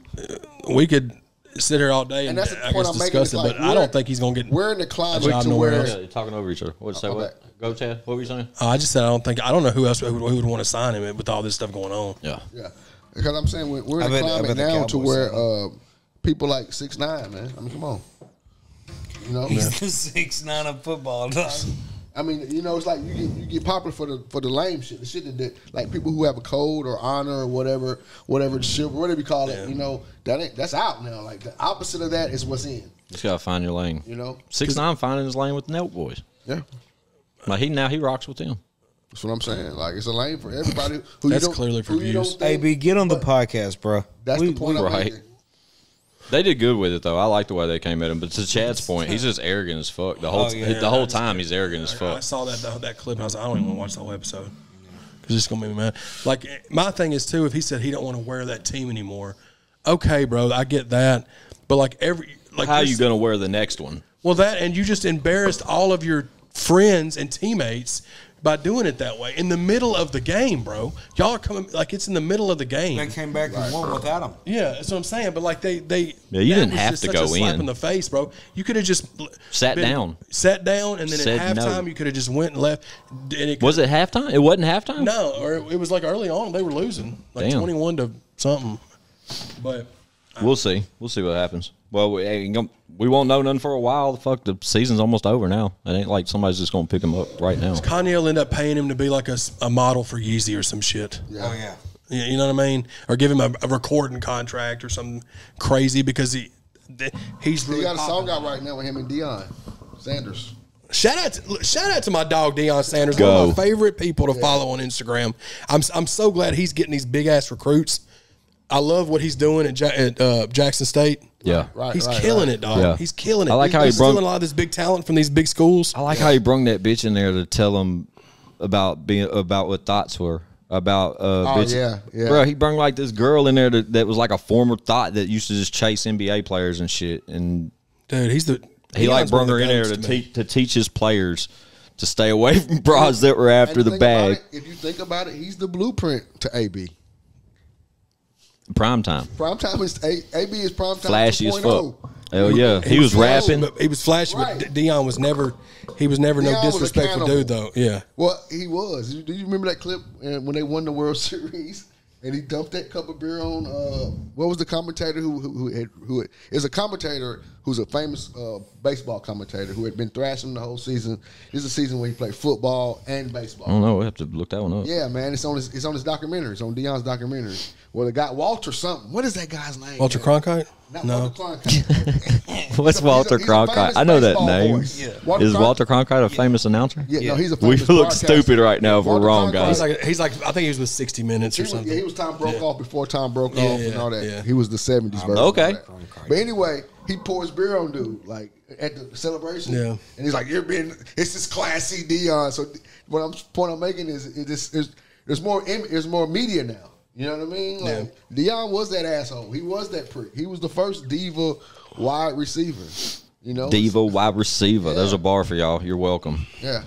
we could sit here all day and I guess discuss it, but I don't think he's going to get. We're in the climate to where you're talking over each other. What'd you say? What? Go, Chad. What were you saying? I just said I don't know who else who would want to sign him with all this stuff going on. Yeah. Because I'm saying we're in a climate now to where people like 6ix9ine, man. I mean, come on. You know, he's the 6ix9ine of football, dog. I mean, you know, it's like you get popular for the lame shit, the shit that like people who have a code or honor or whatever chivalry, whatever you call it. You know, that's out now. Like the opposite of that is what's in. Just gotta find your lane. You know, 6ix9ine finding his lane with the Nelk Boys. Yeah, like he rocks with them. That's what I'm saying. Like it's a lane for everybody. Who that's clearly for views. AB, get on the podcast, bro. That's the point. Right. They did good with it though. I like the way they came at him. But to Chad's point, he's just arrogant as fuck. The whole time he's arrogant as fuck. I saw that clip and I was like, I don't even want to watch the whole episode because it's gonna make me mad. Like my thing is too, if he said he don't want to wear that team anymore, okay, bro, I get that. But how are you gonna wear the next one? Well, and you just embarrassed all of your friends and teammates by doing it that way in the middle of the game, bro. Y'all are coming like it's in the middle of the game. They came back and won without him. Yeah, that's what I'm saying. But like you didn't have to go slap in the face, bro. You could have just sat down, and then at halftime you could have just went and left. And was it halftime? It wasn't halftime. No, or it was like early on they were losing, like 21 to something. But we'll see. We'll see what happens. Well, we won't know nothing for a while. The season's almost over now. It ain't like somebody's just going to pick him up right now. Kanye will end up paying him to be like a model for Yeezy or some shit. Yeah. Oh, yeah. You know what I mean? Or give him a recording contract or something crazy because he's really got a song out right now with him and Deion Sanders. Shout out to my dog Deion Sanders, one of my favorite people to follow on Instagram. I'm so glad he's getting these big ass recruits. I love what he's doing at Jackson State. Yeah, he's killing it, dog. Yeah. He's killing it. I like how he stealing a lot of this big talent from these big schools. I like how he brung that bitch in there to tell him about what thoughts were about. Yeah. Bro, he brung like this girl in there that was like a former thought that used to just chase NBA players and shit. And dude, he brung her in there to teach his players to stay away from bras that were after the bag. If you think about it, he's the blueprint to AB. Prime time. Prime time is AB is prime time. Flashy as fuck. Hell yeah, he was rapping. He was flashy, but Deion was never. He was never no disrespectful dude, though. Yeah. Well, he was. Do you remember that clip when they won the World Series and he dumped that cup of beer on? What was the commentator who is a commentator who's a famous baseball commentator who had been thrashing the whole season. This is a season where he played football and baseball. I don't know. We have to look that one up. Yeah, man. It's on his documentary. It's on Deion's documentary. Well, the guy Walter something. What is that guy's name? Walter Cronkite. No. What's Walter Cronkite? I know that name. Yeah. Is Walter Cronkite a famous announcer? Yeah, no, he's a famous We look stupid right now if we're wrong, guys. He's like, I think he was with 60 Minutes or something. Yeah, he was Tom Brokaw before Tom Brokaw and all that. Yeah. He was the 70s version. Okay. But anyway, he pours beer on dude, like at the celebration. Yeah. And he's like, it's this classy Deion. So point I'm making is there's more media now. You know what I mean? Like, Deion was that asshole. He was that prick. He was the first diva wide receiver. You know? Diva wide receiver. Yeah. There's a bar for y'all. You're welcome. Yeah.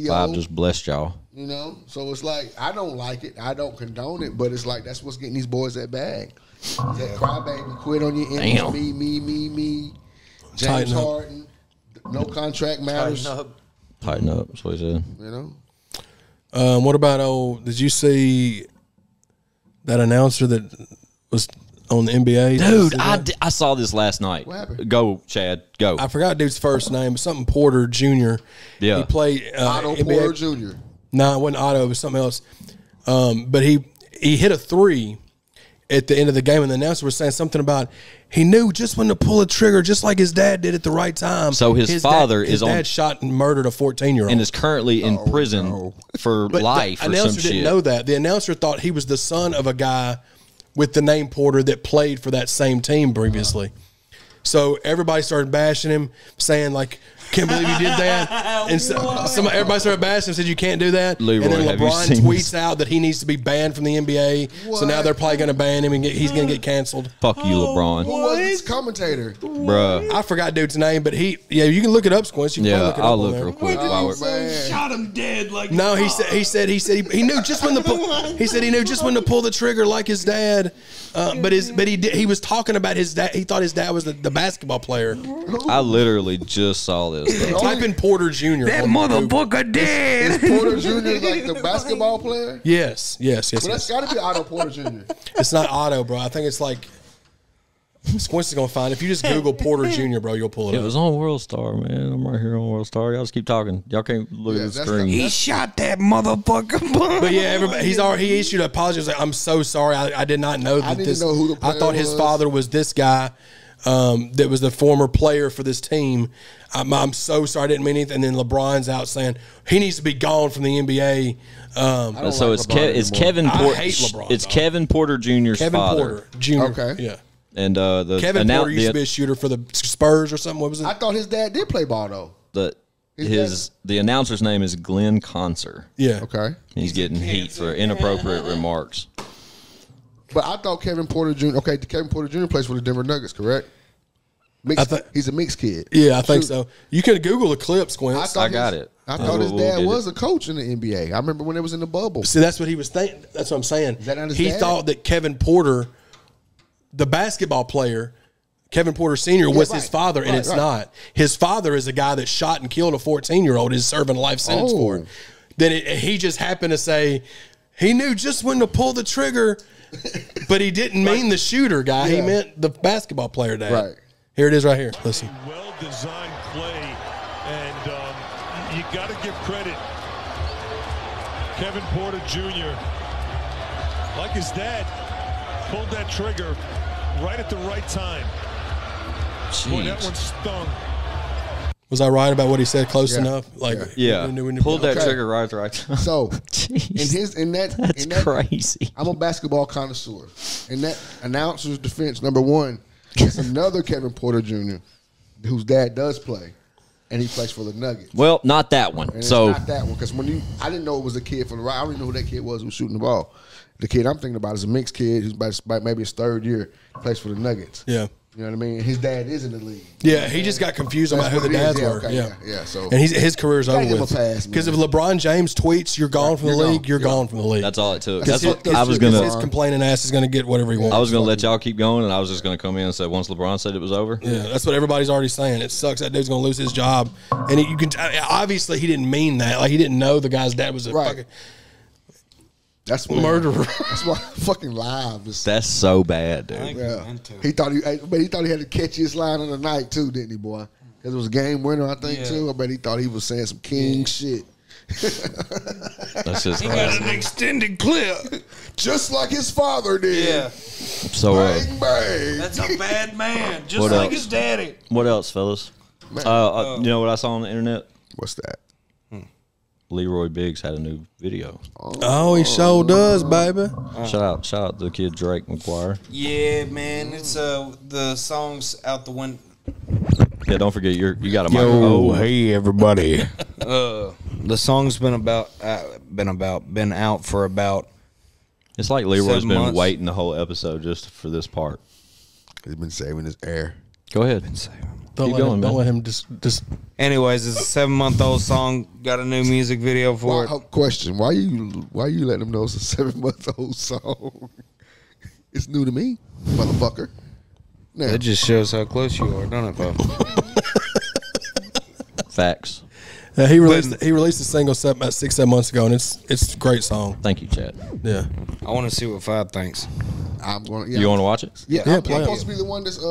Bob just blessed y'all. You know? So it's like, I don't like it. I don't condone it. But it's like, that's what's getting these boys that bag. That crybaby, quit on your image. Me. James Harden. No contract matters. Tighten up. That's what he said. You know? What about, did you see that announcer that was on the NBA? Dude, I saw this last night. What happened? Go, Chad. Go. I forgot dude's first name. Something Porter Jr. Yeah. He played Otto NBA. Porter Jr. No, it wasn't Otto. It was something else. But he hit a 3 at the end of the game, and the announcer was saying something about he knew just when to pull a trigger, just like his dad did at the right time. So his father his dad shot and murdered a 14-year-old and is currently in prison for life. The announcer didn't know that. The announcer thought he was the son of a guy with the name Porter that played for that same team previously. So everybody started bashing him, saying like, "Can't believe you did that." And everybody started bashing him, said you can't do that. Leroy, and then LeBron tweets out that he needs to be banned from the NBA. What? So now they're probably going to ban him and he's going to get canceled. Fuck you, LeBron. Who was this commentator? Bruh. I forgot dude's name, but you can look it up, Squints. You can look it up. I'll look real quick. Shot him dead. Like no, he said he knew just when to pull the trigger like his dad. But he was talking about his dad. He thought his dad was the basketball player. I literally just saw this. Type in Porter Jr. That motherfucker dead. Is Porter Jr. like the basketball player? Yes. Well, that's got to be Otto Porter Jr. It's not Otto, bro. I think it's like Squints is gonna find. If you just Google Porter Jr., bro, you'll pull it up. It was on World Star, man. I'm right here on World Star. Y'all just keep talking. Y'all can't look at the screen. He shot that mother. But yeah, he issued an apology. He was like, "I'm so sorry. I did not know that I didn't know who the player I thought his father was this guy that was the former player for this team. I'm so sorry. I didn't mean anything." And then LeBron's out saying he needs to be gone from the NBA. So it's Kevin Porter. I hate LeBron. It's Kevin Porter Jr.'s Kevin father. Porter Jr. Okay. Yeah. And Kevin Porter used to be a shooter for the Spurs or something. What was it? I thought his dad did play ball though. The announcer's name is Glenn Conser. Yeah. Okay. He's getting heat for inappropriate remarks. But I thought Kevin Porter Jr. Okay, Kevin Porter Jr. plays for the Denver Nuggets, correct? He's a mixed kid. Yeah, I think so. You can Google the clips, Quince. I got it. I thought his dad was a coach in the NBA. I remember when it was in the bubble. See, that's what he was thinking. That's what I'm saying. Is that not his he dad? thought that Kevin Porter, the basketball player, Kevin Porter Sr. was his father, and it's not. His father is a guy that shot and killed a 14-year-old, is serving a life sentence for it. Then he just happened to say he knew just when to pull the trigger, but he didn't mean the shooter guy. Yeah. He meant the basketball player dad. Right. Here it is right here. Listen. Well-designed play, and you got to give credit. Kevin Porter Jr., like his dad, pulled that trigger right at the right time. Boy, that one stung. Was I right about what he said? Close enough? Like, pulled that trigger right at the right time. So, that's crazy. I'm a basketball connoisseur. In that announcer's defense, number one, it's another Kevin Porter Jr. whose dad does play, and he plays for the Nuggets. Well, not that one. And it's not that one, because I didn't know it was a kid from the right. I don't even know who that kid was who was shooting the ball. The kid I'm thinking about is a mixed kid who's by maybe his third year. He plays for the Nuggets. Yeah. You know what I mean? His dad is in the league. Yeah, he just got confused about who the dads were. Okay, yeah. So, and his career's over with. Because if LeBron James tweets, "You're gone from the league," you're gone from the league. That's all it took. That's what I was gonna. His complaining ass is gonna get whatever he wants. I was gonna let y'all keep going, and I was just gonna come in and say once LeBron said it was over. Yeah, that's what everybody's already saying. It sucks that dude's gonna lose his job, and you can obviously he didn't mean that. Like he didn't know the guy's dad was a fucking. That's murderer. That's why fucking live. That's so bad, dude. Yeah. He thought he had the catchiest line of the night too, didn't he, boy? Because it was a game winner, I think, too. I bet he thought he was saying some king shit. That's just he got an extended clip, just like his father did. Yeah. So bang, bang. That's a bad man, just like his daddy. What else, fellas? You know what I saw on the internet? What's that? Leroy Biggs had a new video. Oh, he sure does, baby. Shout out to the kid Drake McGuire. Yeah, man. It's the song's out the window. Yeah, don't forget you got a microphone. Oh, hey everybody. The song's been out for about. It's like Leroy's 7 been months. waiting the whole episode just for this part. He's been saving his air. Go ahead. Don't let him just. Anyways, it's a 7-month-old song. Got a new music video for it. Question: Why you letting him know it's a 7-month-old song? It's new to me, motherfucker. Now. It just shows how close you are, don't it, Bob? Facts. He released the single about 6-7 months ago, and it's a great song. Thank you, Chad. Yeah. I want to see what Five thinks. I'm going. You want to watch it? Yeah, I'm supposed to be the one that's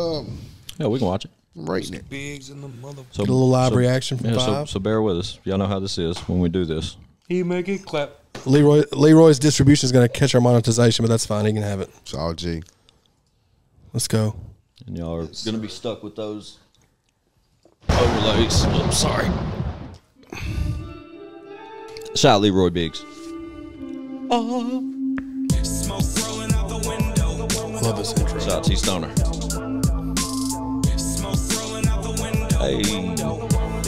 Yeah, we can watch it. rating it. Biggs in the mother. So, Get a little live reaction from Five. So bear with us. Y'all know how this is when we do this. He make it clap. Leroy's distribution is going to catch our monetization, but that's fine. He can have it. It's all G. Let's go. And y'all are going to be stuck with those overlays. Oh, sorry. Shout out Leroy Biggs. Smoke rolling out the window. Love this intro. Shout out T Stoner. Smoke rolling out the window. Hey.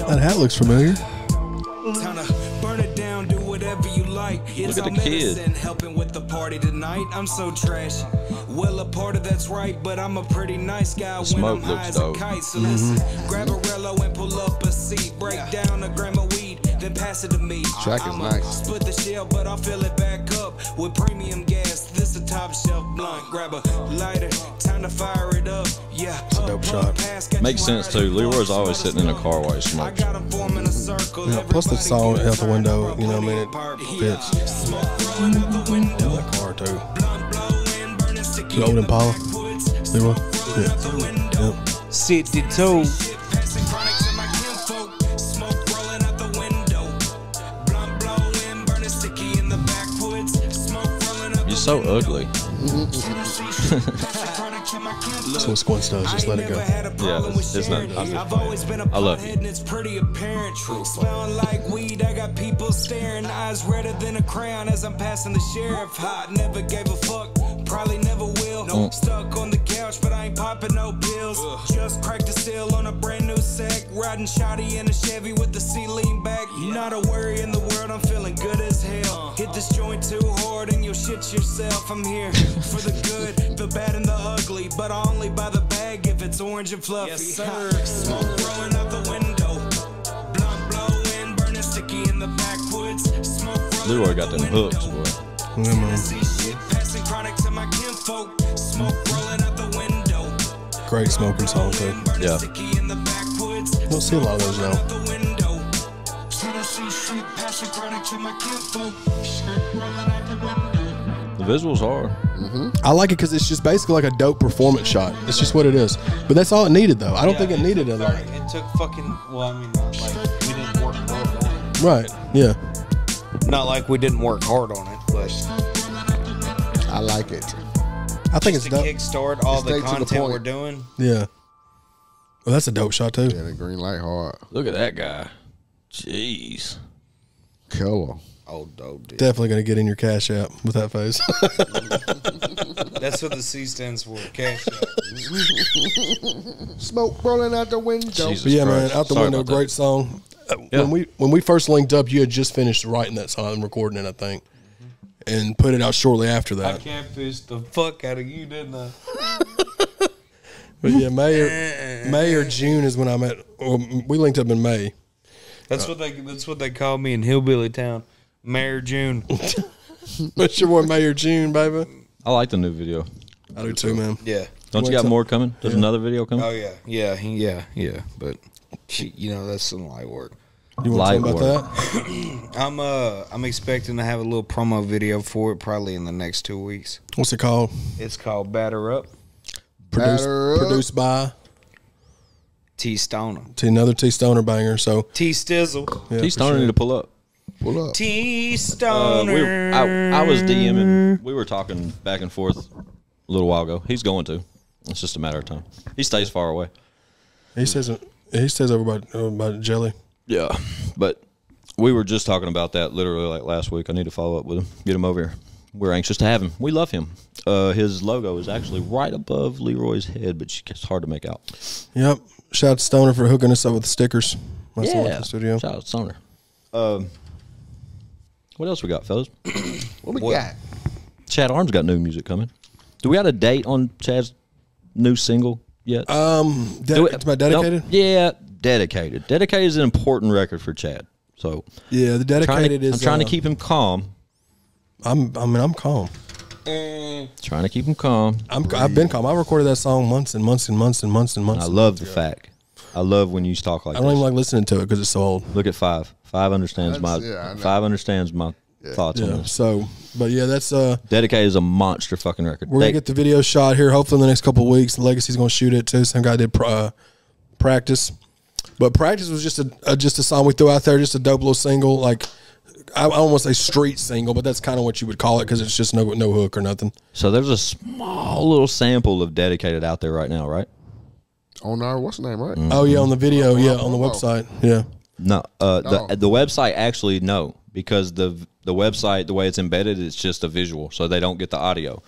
That hat looks familiar. Time to burn it down, do whatever you like. It's Look at all the kid. medicine, helping with the party tonight. I'm so trash. Well, a part of that's right, but I'm a pretty nice guy when smoke I'm high looks as a dope. kite. So listen, grab a Rello and pull up a seat. Break down a gram of weed, then pass it to me. Track is I'ma nice. split the shell, but I'll fill it back up with premium gas. This a top shelf blunt. Grab a lighter, time to fire it up. Yeah, it's a dope shot. Makes sense, too. Leroy's always sitting in a car while he smokes. Yeah, plus the song out the window, you know what I mean? It fits. In that car, too. The old Impala. Leroy? Yeah. Yep. 62. You're so ugly. That's what Squints does. Just let it go. Yeah, it's not. I've always been a I love you. and it's pretty apparent. Smelling like weed, I got people staring. Eyes redder than a crown as I'm passing the sheriff. Hot, never gave a fuck. Probably never will. Stuck on the couch, but I ain't popping no pills. Just cracked a seal on a brand new sack. Riding shoddy in a Chevy with the seat lean back. Not a worry in the world, I'm feeling good as hell. Hit this joint too hard and you'll shit yourself. I'm here for the good, the bad, and the ugly. But I only buy the bag if it's orange and fluffy. Yes, sir. Smoke rolling out the window. Blunt blowing, burning sticky in the backwoods. Smoke rolling Leroy got them hooks, boy. Yeah, man. passing chronic to my kinfolk. Smoke rolling out the window. Great smoking song, too. Yeah. Sticky in the backwoods. Don't see a lot of those now. The window. Tennessee shit, passing chronic to my kinfolk. Rolling out the window. The visuals are. I like it because it's just basically like a dope performance shot. It's just what it is. But that's all it needed, though. I don't think it needed a lot. It took fucking. Well, I mean, not like we didn't work hard on it. Right. Yeah. Not like we didn't work hard on it, but I like it. I think it's to dope. kickstart all Stay the to the content point. we're doing. Yeah. Well, that's a dope shot, too. Yeah, the green light hard. Look at that guy. Jeez. Killer. Oh, dope, dude. Definitely going to get in your cash app with that face. That's what the C stands for. Cash out. Smoke rolling out the window. Jesus But yeah, man, Christ. out the Sorry window, about that. great song. Yeah. When we first linked up, you had just finished writing that song and recording it, I think, and put it out shortly after I that. catfished the fuck out of you, didn't I? But yeah, May or June is when I met. Well, we linked up in May. That's what they call me in Hillbilly Town, Mayor June. That's your boy May or June, baby. I like the new video. I do too, man. Yeah. Don't you got more coming? There's another video coming? Oh yeah. Yeah. But you know that's some light work. You want to Light talk about that? I'm expecting to have a little promo video for it probably in the next 2 weeks. What's it called? It's called Batter Up. Produced by T Stoner. another T Stoner banger. So T Stizzle. yeah, T Stoner need to pull up. Pull up. T-Stoner. I was DMing. We were talking back and forth a little while ago. He's going to. It's just a matter of time. He stays far away. He stays over by Jelly. Yeah, but we were just talking about that literally like last week. I need to follow up with him, get him over here. We're anxious to have him. We love him. His logo is actually right above Leroy's head, but it's hard to make out. Yep. Shout out to Stoner for hooking us up with the stickers. The studio. Shout out to Stoner. What else we got, fellas? What we got? Chad Arms got new music coming. Do we got a date on Chad's new single yet? It's my Dedicated? Nope. Yeah, Dedicated. Dedicated is an important record for Chad. So yeah, the Dedicated I'm trying to keep him calm. I'm calm. Trying to keep him calm. I've been calm. I recorded that song months and months and months and months and months. I love the fact. I love when you talk like that. I don't even like listening to it because it's so old. Look at Five. Five understands my thoughts on this. So, but yeah, that's Dedicated is a monster fucking record. We're gonna get the video shot here. Hopefully in the next couple of weeks. Legacy's gonna shoot it too. Some guy did Practice, but Practice was just a song we threw out there, just a dope little single. Like I don't want to say street single, but that's kind of what you would call it because it's just no hook or nothing. So there's a small little sample of Dedicated out there right now, right? On our what's the name, right? Oh yeah, on the video, on the website, yeah. No, the website actually because the website, the way it's embedded, it's just a visual, so they don't get the audio.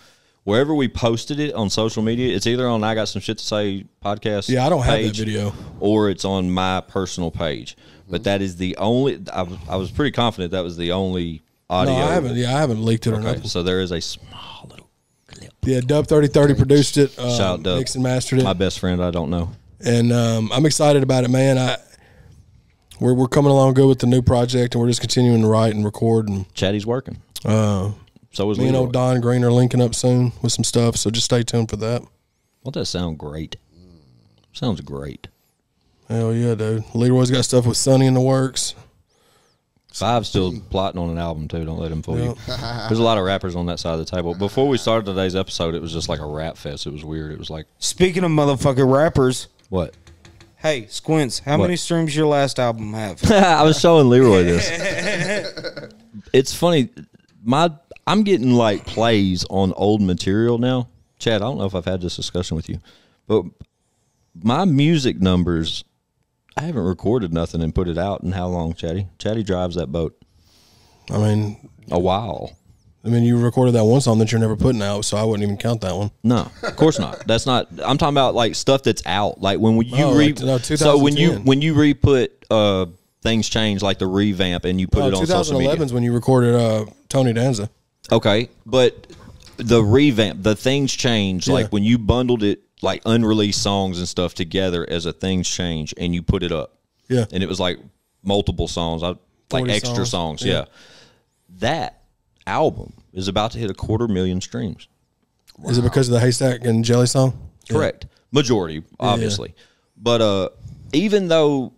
Wherever we posted it on social media, it's either on I Got Some Shit to Say podcast. Yeah, I don't have that video, or it's on my personal page. But that is the only. I was pretty confident that was the only audio. No, I haven't. Yeah, I haven't leaked it or nothing. So there is a small little clip. Yeah, Dub 3030 produced it. Shout out Dub. Mixed and mastered it. My best friend. I don't know. And I'm excited about it, man. We're coming along good with the new project, and we're just continuing to write and record. And Chatty's working. So is me and old Don Green are linking up soon with some stuff. So just stay tuned for that. Won't that sound great? Sounds great. Hell yeah, dude. Leroy's got stuff with Sonny in the works. Five's still plotting on an album too. Don't let him fool you. There's a lot of rappers on that side of the table. Before we started today's episode, it was just like a rap fest. It was weird. It was like, speaking of motherfucking rappers, what? Hey, Squints, how many streams your last album have? I was showing Leroy this. It's funny. I'm getting like plays on old material now. Chad, I don't know if I've had this discussion with you, but my music numbers, I haven't recorded nothing and put it out in how long, Chatty? Chatty drives that boat. I mean, a while. I mean, you recorded that one song that you're never putting out, so I wouldn't even count that one. No, of course not. That's not. I'm talking about like stuff that's out. Like when so when you re-put Things Change, like the revamp, and you put it on social media. 2011 is when you recorded Tony Danza. Okay, but the revamp, the Things Change, like when you bundled it, like unreleased songs and stuff together as a Things Change, and you put it up. Yeah, and it was like multiple songs, like extra songs. Yeah, that album is about to hit 250,000 streams. Wow. Is it because of the Haystack and Jelly song? Correct. Majority, obviously. Yeah. But even though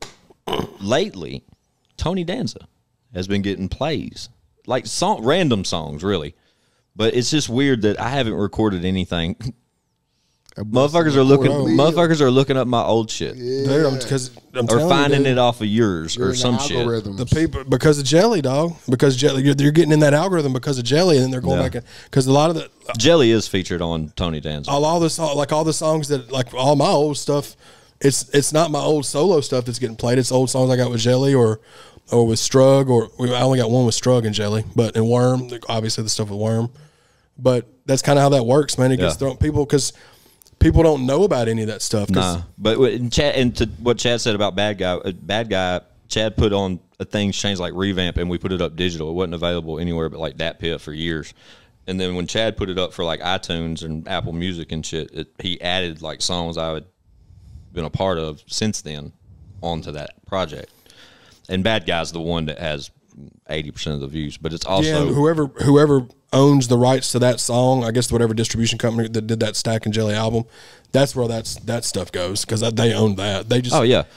lately Tony Danza has been getting plays, like random songs, really. But it's just weird that I haven't recorded anything. Motherfuckers are looking up my old shit. Yeah. Or finding it off of yours or some shit. The people, because of Jelly, dog. Because Jelly, you're getting in that algorithm because of Jelly, and then they're going back because a lot of the Jelly is featured on Tony Danza. All the songs that, like all my old stuff, it's not my old solo stuff that's getting played. It's old songs I got with Jelly or with Strug, or I only got one with Strug and Jelly, but in Worm, obviously the stuff with Worm. But that's kind of how that works, man. It gets thrown because people don't know about any of that stuff. Nah, but to what Chad said about Bad Guy, Chad put on a Things Change like revamp, and we put it up digital. It wasn't available anywhere but like Dat Pit for years. And then when Chad put it up for like iTunes and Apple Music and shit, he added like songs I had been a part of since then onto that project. And Bad Guy's the one that has 80% of the views, but it's also whoever owns the rights to that song, I guess whatever distribution company that did that Stack and Jelly album, that's where that stuff goes, because they own that. They just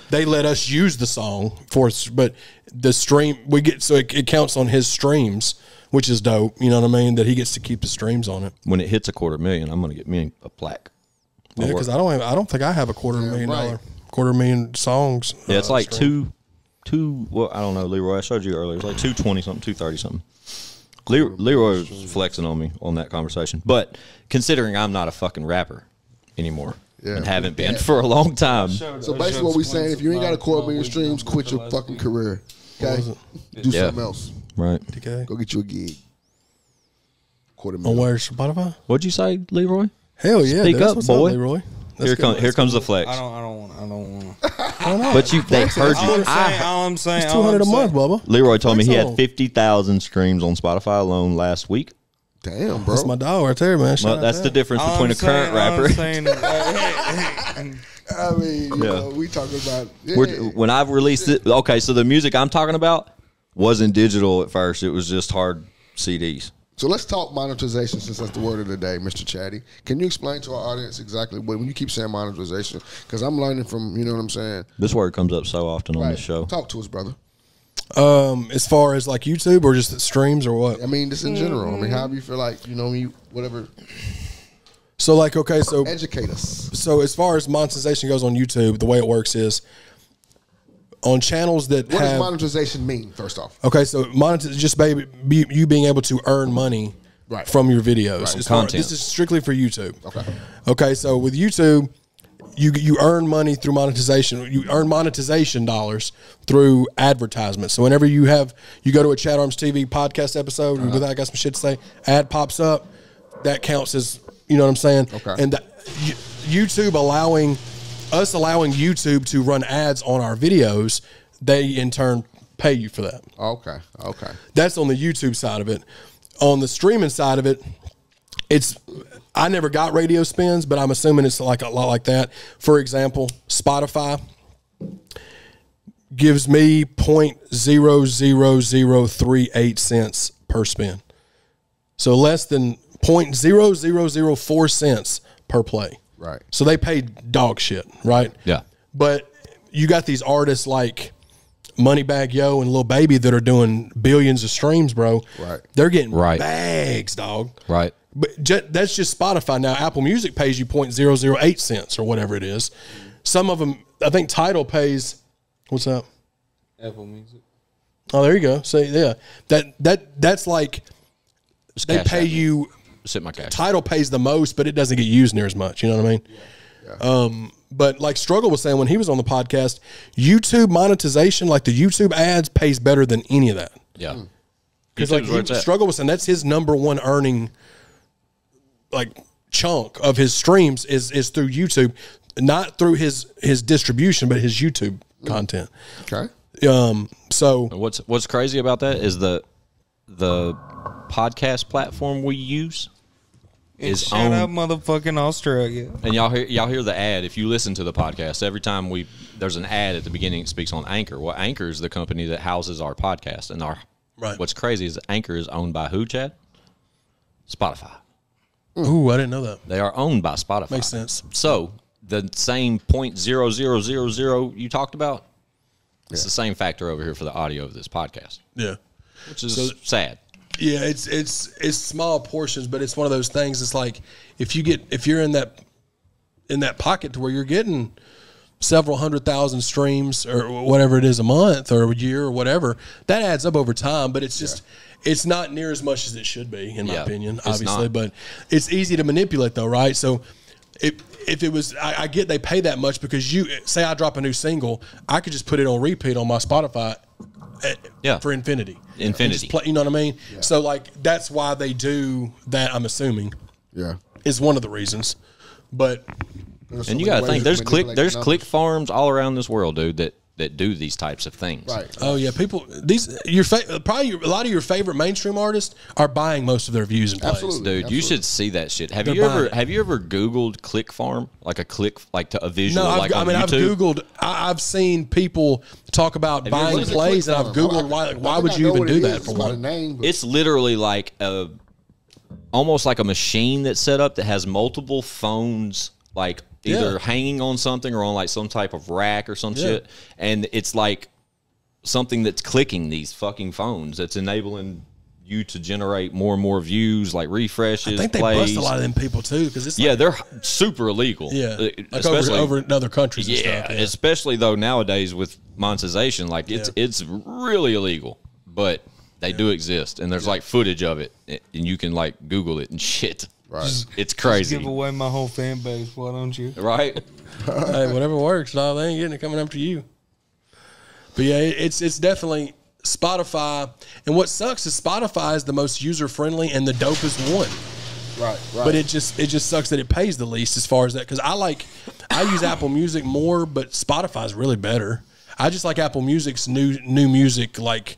they let us use the song for, but the stream we get, so it counts on his streams, which is dope. You know what I mean? That he gets to keep the streams on it. When it hits 250,000, I'm gonna get me a plaque. Yeah, because I don't think I have $250,000 $250,000 songs. Yeah, it's like two well, I don't know, Leroy. I showed you earlier. It was like 220 something, 230 something. Leroy was flexing on me on that conversation. But considering I'm not a fucking rapper anymore and haven't been for a long time. So basically what we're saying, if you ain't got a 250,000 streams, quit your fucking career. Okay? Do something else. Right. Okay. Go get you a gig. 250,000. On where's Spotify? What'd you say, Leroy? Hell yeah. Speak up, boy. Leroy. Here comes the flex. I don't want. But they heard you. All I'm saying. It's $200 a month, Bubba. Leroy told me he had 50,000 streams on Spotify alone last week. Damn, bro. That's my dog right there, man. Well, that's the difference between a current rapper. I mean, you know, we talking about when I've released it. Okay, so the music I'm talking about wasn't digital at first. It was just hard CDs. So let's talk monetization, since that's the word of the day, Mr. Chatty. Can you explain to our audience exactly when you keep saying monetization? Because I'm learning from, you know what I'm saying? This word comes up so often on this show. Talk to us, brother. As far as like YouTube or just streams or what? I mean, just in general. I mean, how do you feel like, you know, whatever. So like, okay, so educate us. So as far as monetization goes on YouTube, the way it works is on channels that what does monetization mean, first off? Okay, so monetization just you being able to earn money from your videos. Right. Content. This is strictly for YouTube. Okay, so with YouTube, you earn money through monetization. You earn monetization dollars through advertisements. So whenever you go to a ChadArmesTV podcast episode, and I got some shit to say, ad pops up, that counts as, you know what I'm saying? Okay. And YouTube allowing YouTube to run ads on our videos, they in turn pay you for that. Okay. That's on the YouTube side of it. On the streaming side of it, I never got radio spins, but I'm assuming it's like a lot like that. For example, Spotify gives me 0.00038 cents per spin. So less than 0.0004 cents per play. Right. So they pay dog shit, right? Yeah. But you got these artists like Moneybagg Yo and Lil Baby that are doing billions of streams, bro. Right. They're getting bags, dog. Right. But that's just Spotify. Now, Apple Music pays you 0.008 cents or whatever it is. Some of them, I think Tidal pays, what's up? Apple Music. Oh, there you go. So, yeah. That's like, they pay you. Sit my cash. Tidal pays the most, but it doesn't get used near as much. You know what I mean? Yeah. But like Struggle was saying when he was on the podcast, YouTube monetization, like the YouTube ads, pays better than any of that. Yeah. Because like Struggle was saying, that's his number one earning like chunk of his streams is through YouTube, not through his distribution, but his YouTube content. Okay. So what's crazy about that is the podcast platform we use is shout out motherfucking Australia. And y'all hear the ad if you listen to the podcast. Every time there's an ad at the beginning, it speaks on Anchor. Well, Anchor is the company that houses our podcast, and what's crazy is Anchor is owned by who, Chad? Spotify. Ooh, I didn't know that. They are owned by Spotify. Makes sense. So the same 0.0000 you talked about, it's the same factor over here for the audio of this podcast. Yeah, which is sad. Yeah, it's small portions, but it's one of those things. It's like if you're in that pocket to where you're getting several 100,000 streams or whatever it is a month or a year or whatever, that adds up over time. But it's just it's not near as much as it should be, in my opinion, obviously. But it's easy to manipulate, though, right? So if it was, I get they pay that much because say I drop a new single, I could just put it on repeat on my Spotify. For infinity. Play, you know what I mean? Yeah. So like that's why they do that, I'm assuming. Yeah. Is one of the reasons. But and you gotta think there's click farms all around this world, dude, that do these types of things. Right. Oh yeah, people probably a lot of your favorite mainstream artists are buying most of their views and plays. Absolutely. Dude, Absolutely. You should see that shit. Have you ever Googled click farm? Like a a visual like on YouTube? I've Googled I've seen people talk about buying plays, and I've Googled why would you even do that for one? It's literally like almost like a machine that's set up that has multiple phones like either hanging on something or on like some type of rack or some shit. And it's like something that's clicking these fucking phones that's enabling you to generate more and more views, like refreshes. I think they bust a lot of them people too, because it's they're super illegal. Yeah, like especially over in other countries. And stuff, especially though nowadays with monetization, like it's really illegal, but they do exist, and there's like footage of it, and you can like Google it and shit. Right, it's crazy. Just give away my whole fan base, why don't you? Right. Hey, whatever works. No, they ain't getting it coming after you. But yeah, it's definitely Spotify. And what sucks is Spotify is the most user friendly and the dopest one. Right. But it just sucks that it pays the least as far as that. Because I use Apple Music more, but Spotify is really better. I just like Apple Music's new music like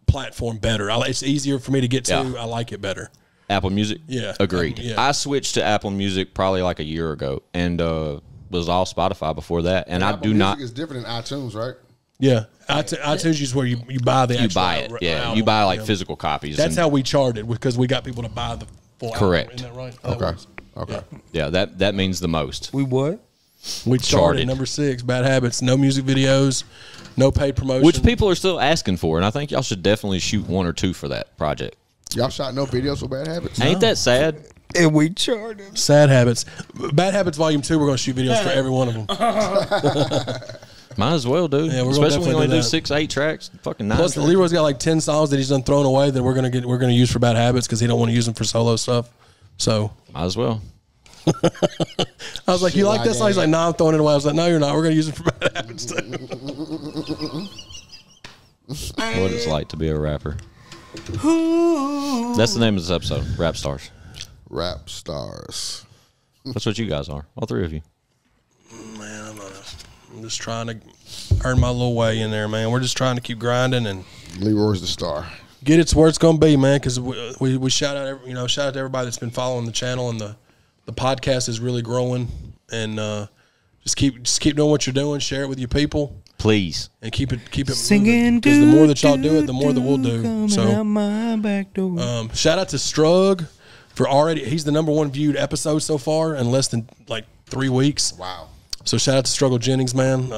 platform better. It's easier for me to get to. Yeah. I like it better. Apple Music? Yeah. Agreed. Yeah. I switched to Apple Music probably like a year ago, and was all Spotify before that. And Apple Music is different than iTunes, right? Yeah. iTunes is where you buy the actual album. Yeah. You buy like physical copies. That's how we charted, because we got people to buy the full Correct. album. Isn't that right? Okay. Yeah, that means the most. We what? We charted number 6, Bad Habits, no music videos, no paid promotion. Which people are still asking for, and I think y'all should definitely shoot 1 or 2 for that project. Y'all shot no videos for Bad Habits? Ain't that sad? And we charted. Sad Habits. Bad Habits Volume 2, we're going to shoot videos for every one of them. Might as well, dude. Yeah, especially when we only do 6, 8 tracks. Fucking 9 Plus, tracks. Leroy's got like 10 songs that he's done thrown away that we're gonna use for Bad Habits because he don't want to use them for solo stuff. So might as well. I was like, "You like that song?" He's like, "No, I'm throwing it away." I was like, "No, you're not. We're gonna use it for Bad Habits." What it's like to be a rapper. That's the name of this episode. Rap Stars. Rap Stars. That's what you guys are. All 3 of you. Man, I'm just trying to earn my little way in there, man. We're just trying to keep grinding, and Leroy's the star. Get it to where it's gonna be, man. Because we shout out, shout out to everybody that's been following the channel, and the podcast is really growing. And just keep doing what you're doing. Share it with your people, please, and keep it singing. Because the more that y'all do it, the more that we'll do. So, shout out to Strug for he's the #1 viewed episode so far in less than like 3 weeks. Wow. So shout out to Struggle Jennings, man.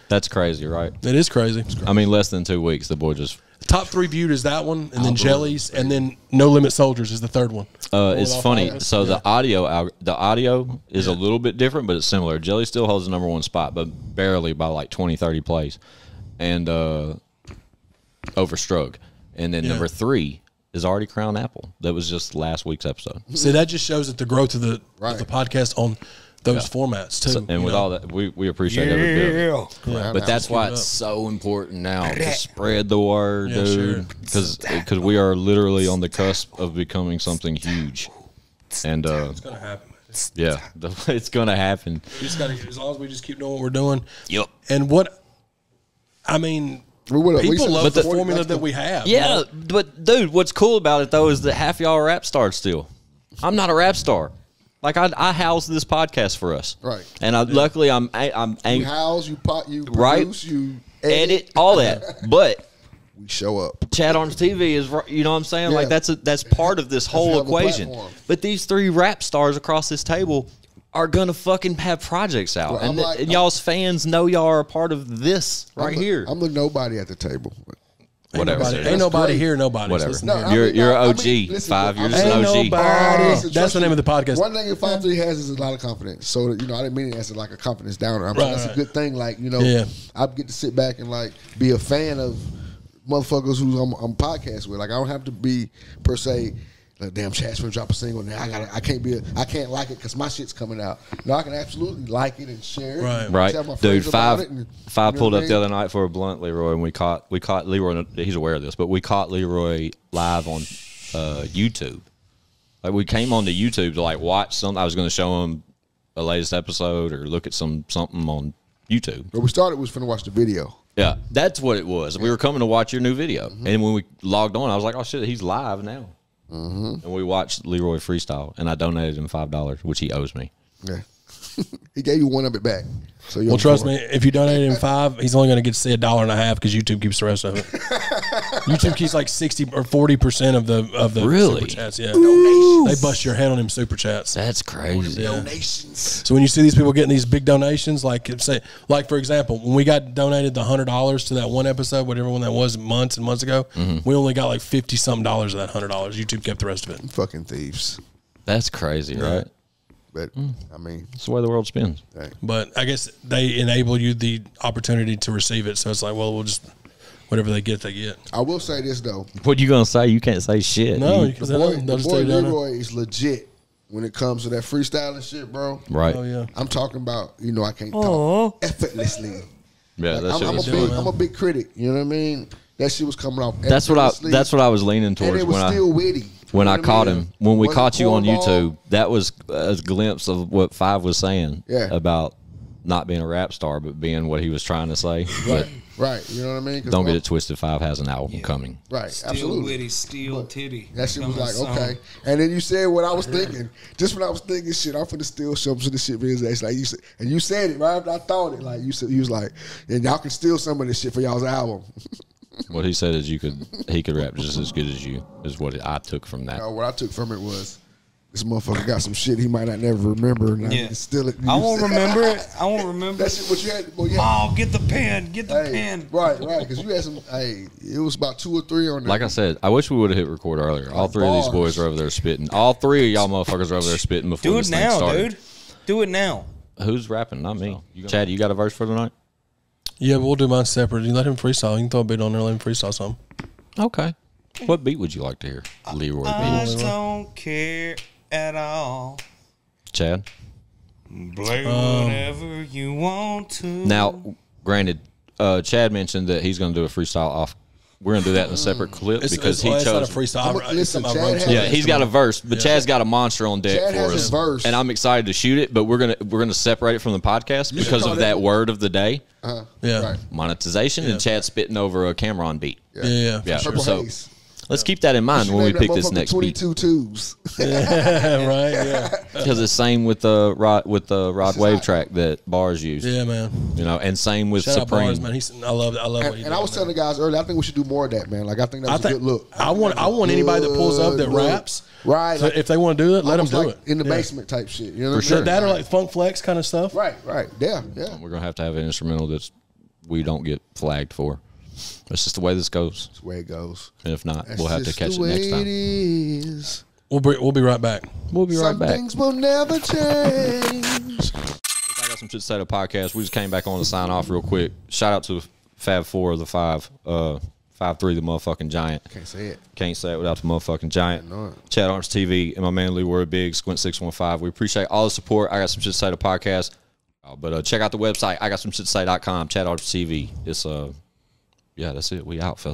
That's crazy, right? It is crazy. I mean, less than 2 weeks, the boy just. Top 3 viewed is that one, and then Jellies, and then No Limit Soldiers is the 3rd one. It's funny. So the audio is a little bit different, but it's similar. Jelly still holds the #1 spot, but barely by like 20, 30 plays, and over Strug. And then number 3 is already Crown Apple. That was just last week's episode. See, that just shows that the growth of the podcast on those formats too. So, and with all that, we appreciate every bit of it. Yeah. But that's why it's so important now to spread the word, dude. Because we are literally on the cusp of becoming something huge. And it's gonna happen. Yeah, it's gonna happen. We just gotta, as long as we just keep doing what we're doing. Yep. And people love the formula that we have. Yeah, but dude, what's cool about it though is that half y'all are rap stars still. I'm not a rap star. Like I house this podcast for us, right? And luckily I'm you house, you produce, you edit all that, but we show up. ChadArmesTV is, you know what I'm saying? Yeah. Like that's part of this whole equation. But these 3 rap stars across this table are gonna fucking have projects out, well, and y'all's fans know y'all are a part of this here. I'm the nobody at the table. Whatever. Ain't nobody here. Nobody. Whatever. You're an OG. 5 years as an OG. That's the name of the podcast. One thing 5-3 has is a lot of confidence. So I didn't mean it as like a confidence downer. That's a good thing. Like I get to sit back and like be a fan of motherfuckers who I'm podcast with. Like I don't have to be per se. Like, damn, Chad's gonna drop a single. Now I can't like it because my shit's coming out. No, I can absolutely like it and share it. Right. Dude, five pulled up the other night for a blunt, Leroy, and we caught Leroy. He's aware of this, but we caught Leroy live on YouTube. Like we came onto YouTube to like watch something. I was going to show him the latest episode or look at something on YouTube. But we started was finna watch the video. Yeah, that's what it was. Yeah. We were coming to watch your new video, and when we logged on, I was like, "Oh shit, he's live now." And we watched Leroy freestyle, and I donated him $5, which he owes me. Yeah. He gave you one of it back. So well, trust me, if you donated him $5, he's only going to get to see $1.50 because YouTube keeps the rest of it. YouTube keeps like 60 or 40% of the really? Super chats. Yeah, they bust your head on them super chats. That's crazy. Yeah. Donations. So when you see these people getting these big donations, like for example, when we got donated the $100 to that one episode, whatever one that was, months and months ago, we only got like $50-something of that $100. YouTube kept the rest of it. Fucking thieves. That's crazy, right? But I mean, that's the way the world spins. Right. But I guess they enable you the opportunity to receive it. So it's like, well, we'll just whatever they get, they get. I will say this though. What you gonna say? You can't say shit. No, the boy Leroy is legit when it comes to that freestyling shit, bro. Right. Oh yeah. I'm talking about. You know, I can't talk effortlessly. Yeah, like, I'm a big critic. You know what I mean? That shit was coming off. That's what I was leaning towards. And it was still witty. When I caught him, when we caught you on YouTube, that was a glimpse of what Five was saying about not being a rap star, but being what he was trying to say. Right. You know what I mean? Don't get it twisted. Five has an album coming. Right. Still absolutely. Witty, still titty. That shit was like, okay. And then you said what I was thinking. Just when I was thinking shit, I'm finna steal some of this shit for his ass. Like you said, and you said it right after I thought it. Like you said, he was like, and y'all can steal some of this shit for y'all's album. What he said is he could rap just as good as you, is what I took from that. What I took from it was this motherfucker got some shit he might not never remember, and I steal it. I won't remember it. I won't remember. That shit. What you had? Well, oh, get the pen. Get the pen. Right. Because you had some. Hey, it was about 2 or 3 on there. Like I said, I wish we would have hit record earlier. All 3 of these boys are over there spitting. All 3 of y'all motherfuckers are over there spitting before this thing started. Do it now, dude. Do it now. Who's rapping? Not me. Chad, you got a verse for tonight? Yeah, we'll do mine separate. You let him freestyle. You can throw a beat on there, let him freestyle something. Okay. What beat would you like to hear? Leroy beat. I don't care at all. Chad? Play whatever you want to. Now, granted, Chad mentioned that he's going to do a freestyle off. We're going to do that in a separate clip because he chose. Not a freestyle. Listen, Chad he's got a verse, but Chad's got a monster on deck Chad for has us. a verse. And I'm excited to shoot it, but we're gonna separate it from the podcast because of that word of the day. Right. Monetization and Chad spitting over a Cameron beat. Yeah. Purple So Haze. let's keep that in mind when we pick this next 22 beat. 22s. Right. Yeah. Because it's same with the Rod Wave track that Bars used. Yeah, man. You know, and same with Shout Supreme. out Bars, man. I love what he did. And I was telling the guys earlier, I think we should do more of that, man. Like I think that's a good look. I want anybody that pulls up that raps. Right. So if they want to do it, let them do it. In the basement type shit. You know what For sure. That or like Funk Flex kind of stuff. Right. Yeah. We're gonna have an instrumental that we don't get flagged for. That's just the way this goes. That's the way it goes. And if not, we'll have to catch it next time. It is. We'll be right back. Some things will never change. I got some shit to say to the podcast. We just came back on to sign off real quick. Shout out to Fab4 of the 5. 5'3", the motherfucking giant. Can't say it. Can't say it without the motherfucking giant. ChadArmesTV and my man Leroy Big, Squint615. We appreciate all the support. I got some shit to say to the podcast. But check out the website. I got some shit to say.com. ChadArmesTV. It's yeah, that's it. We out, fella.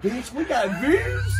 Bitch, we got views.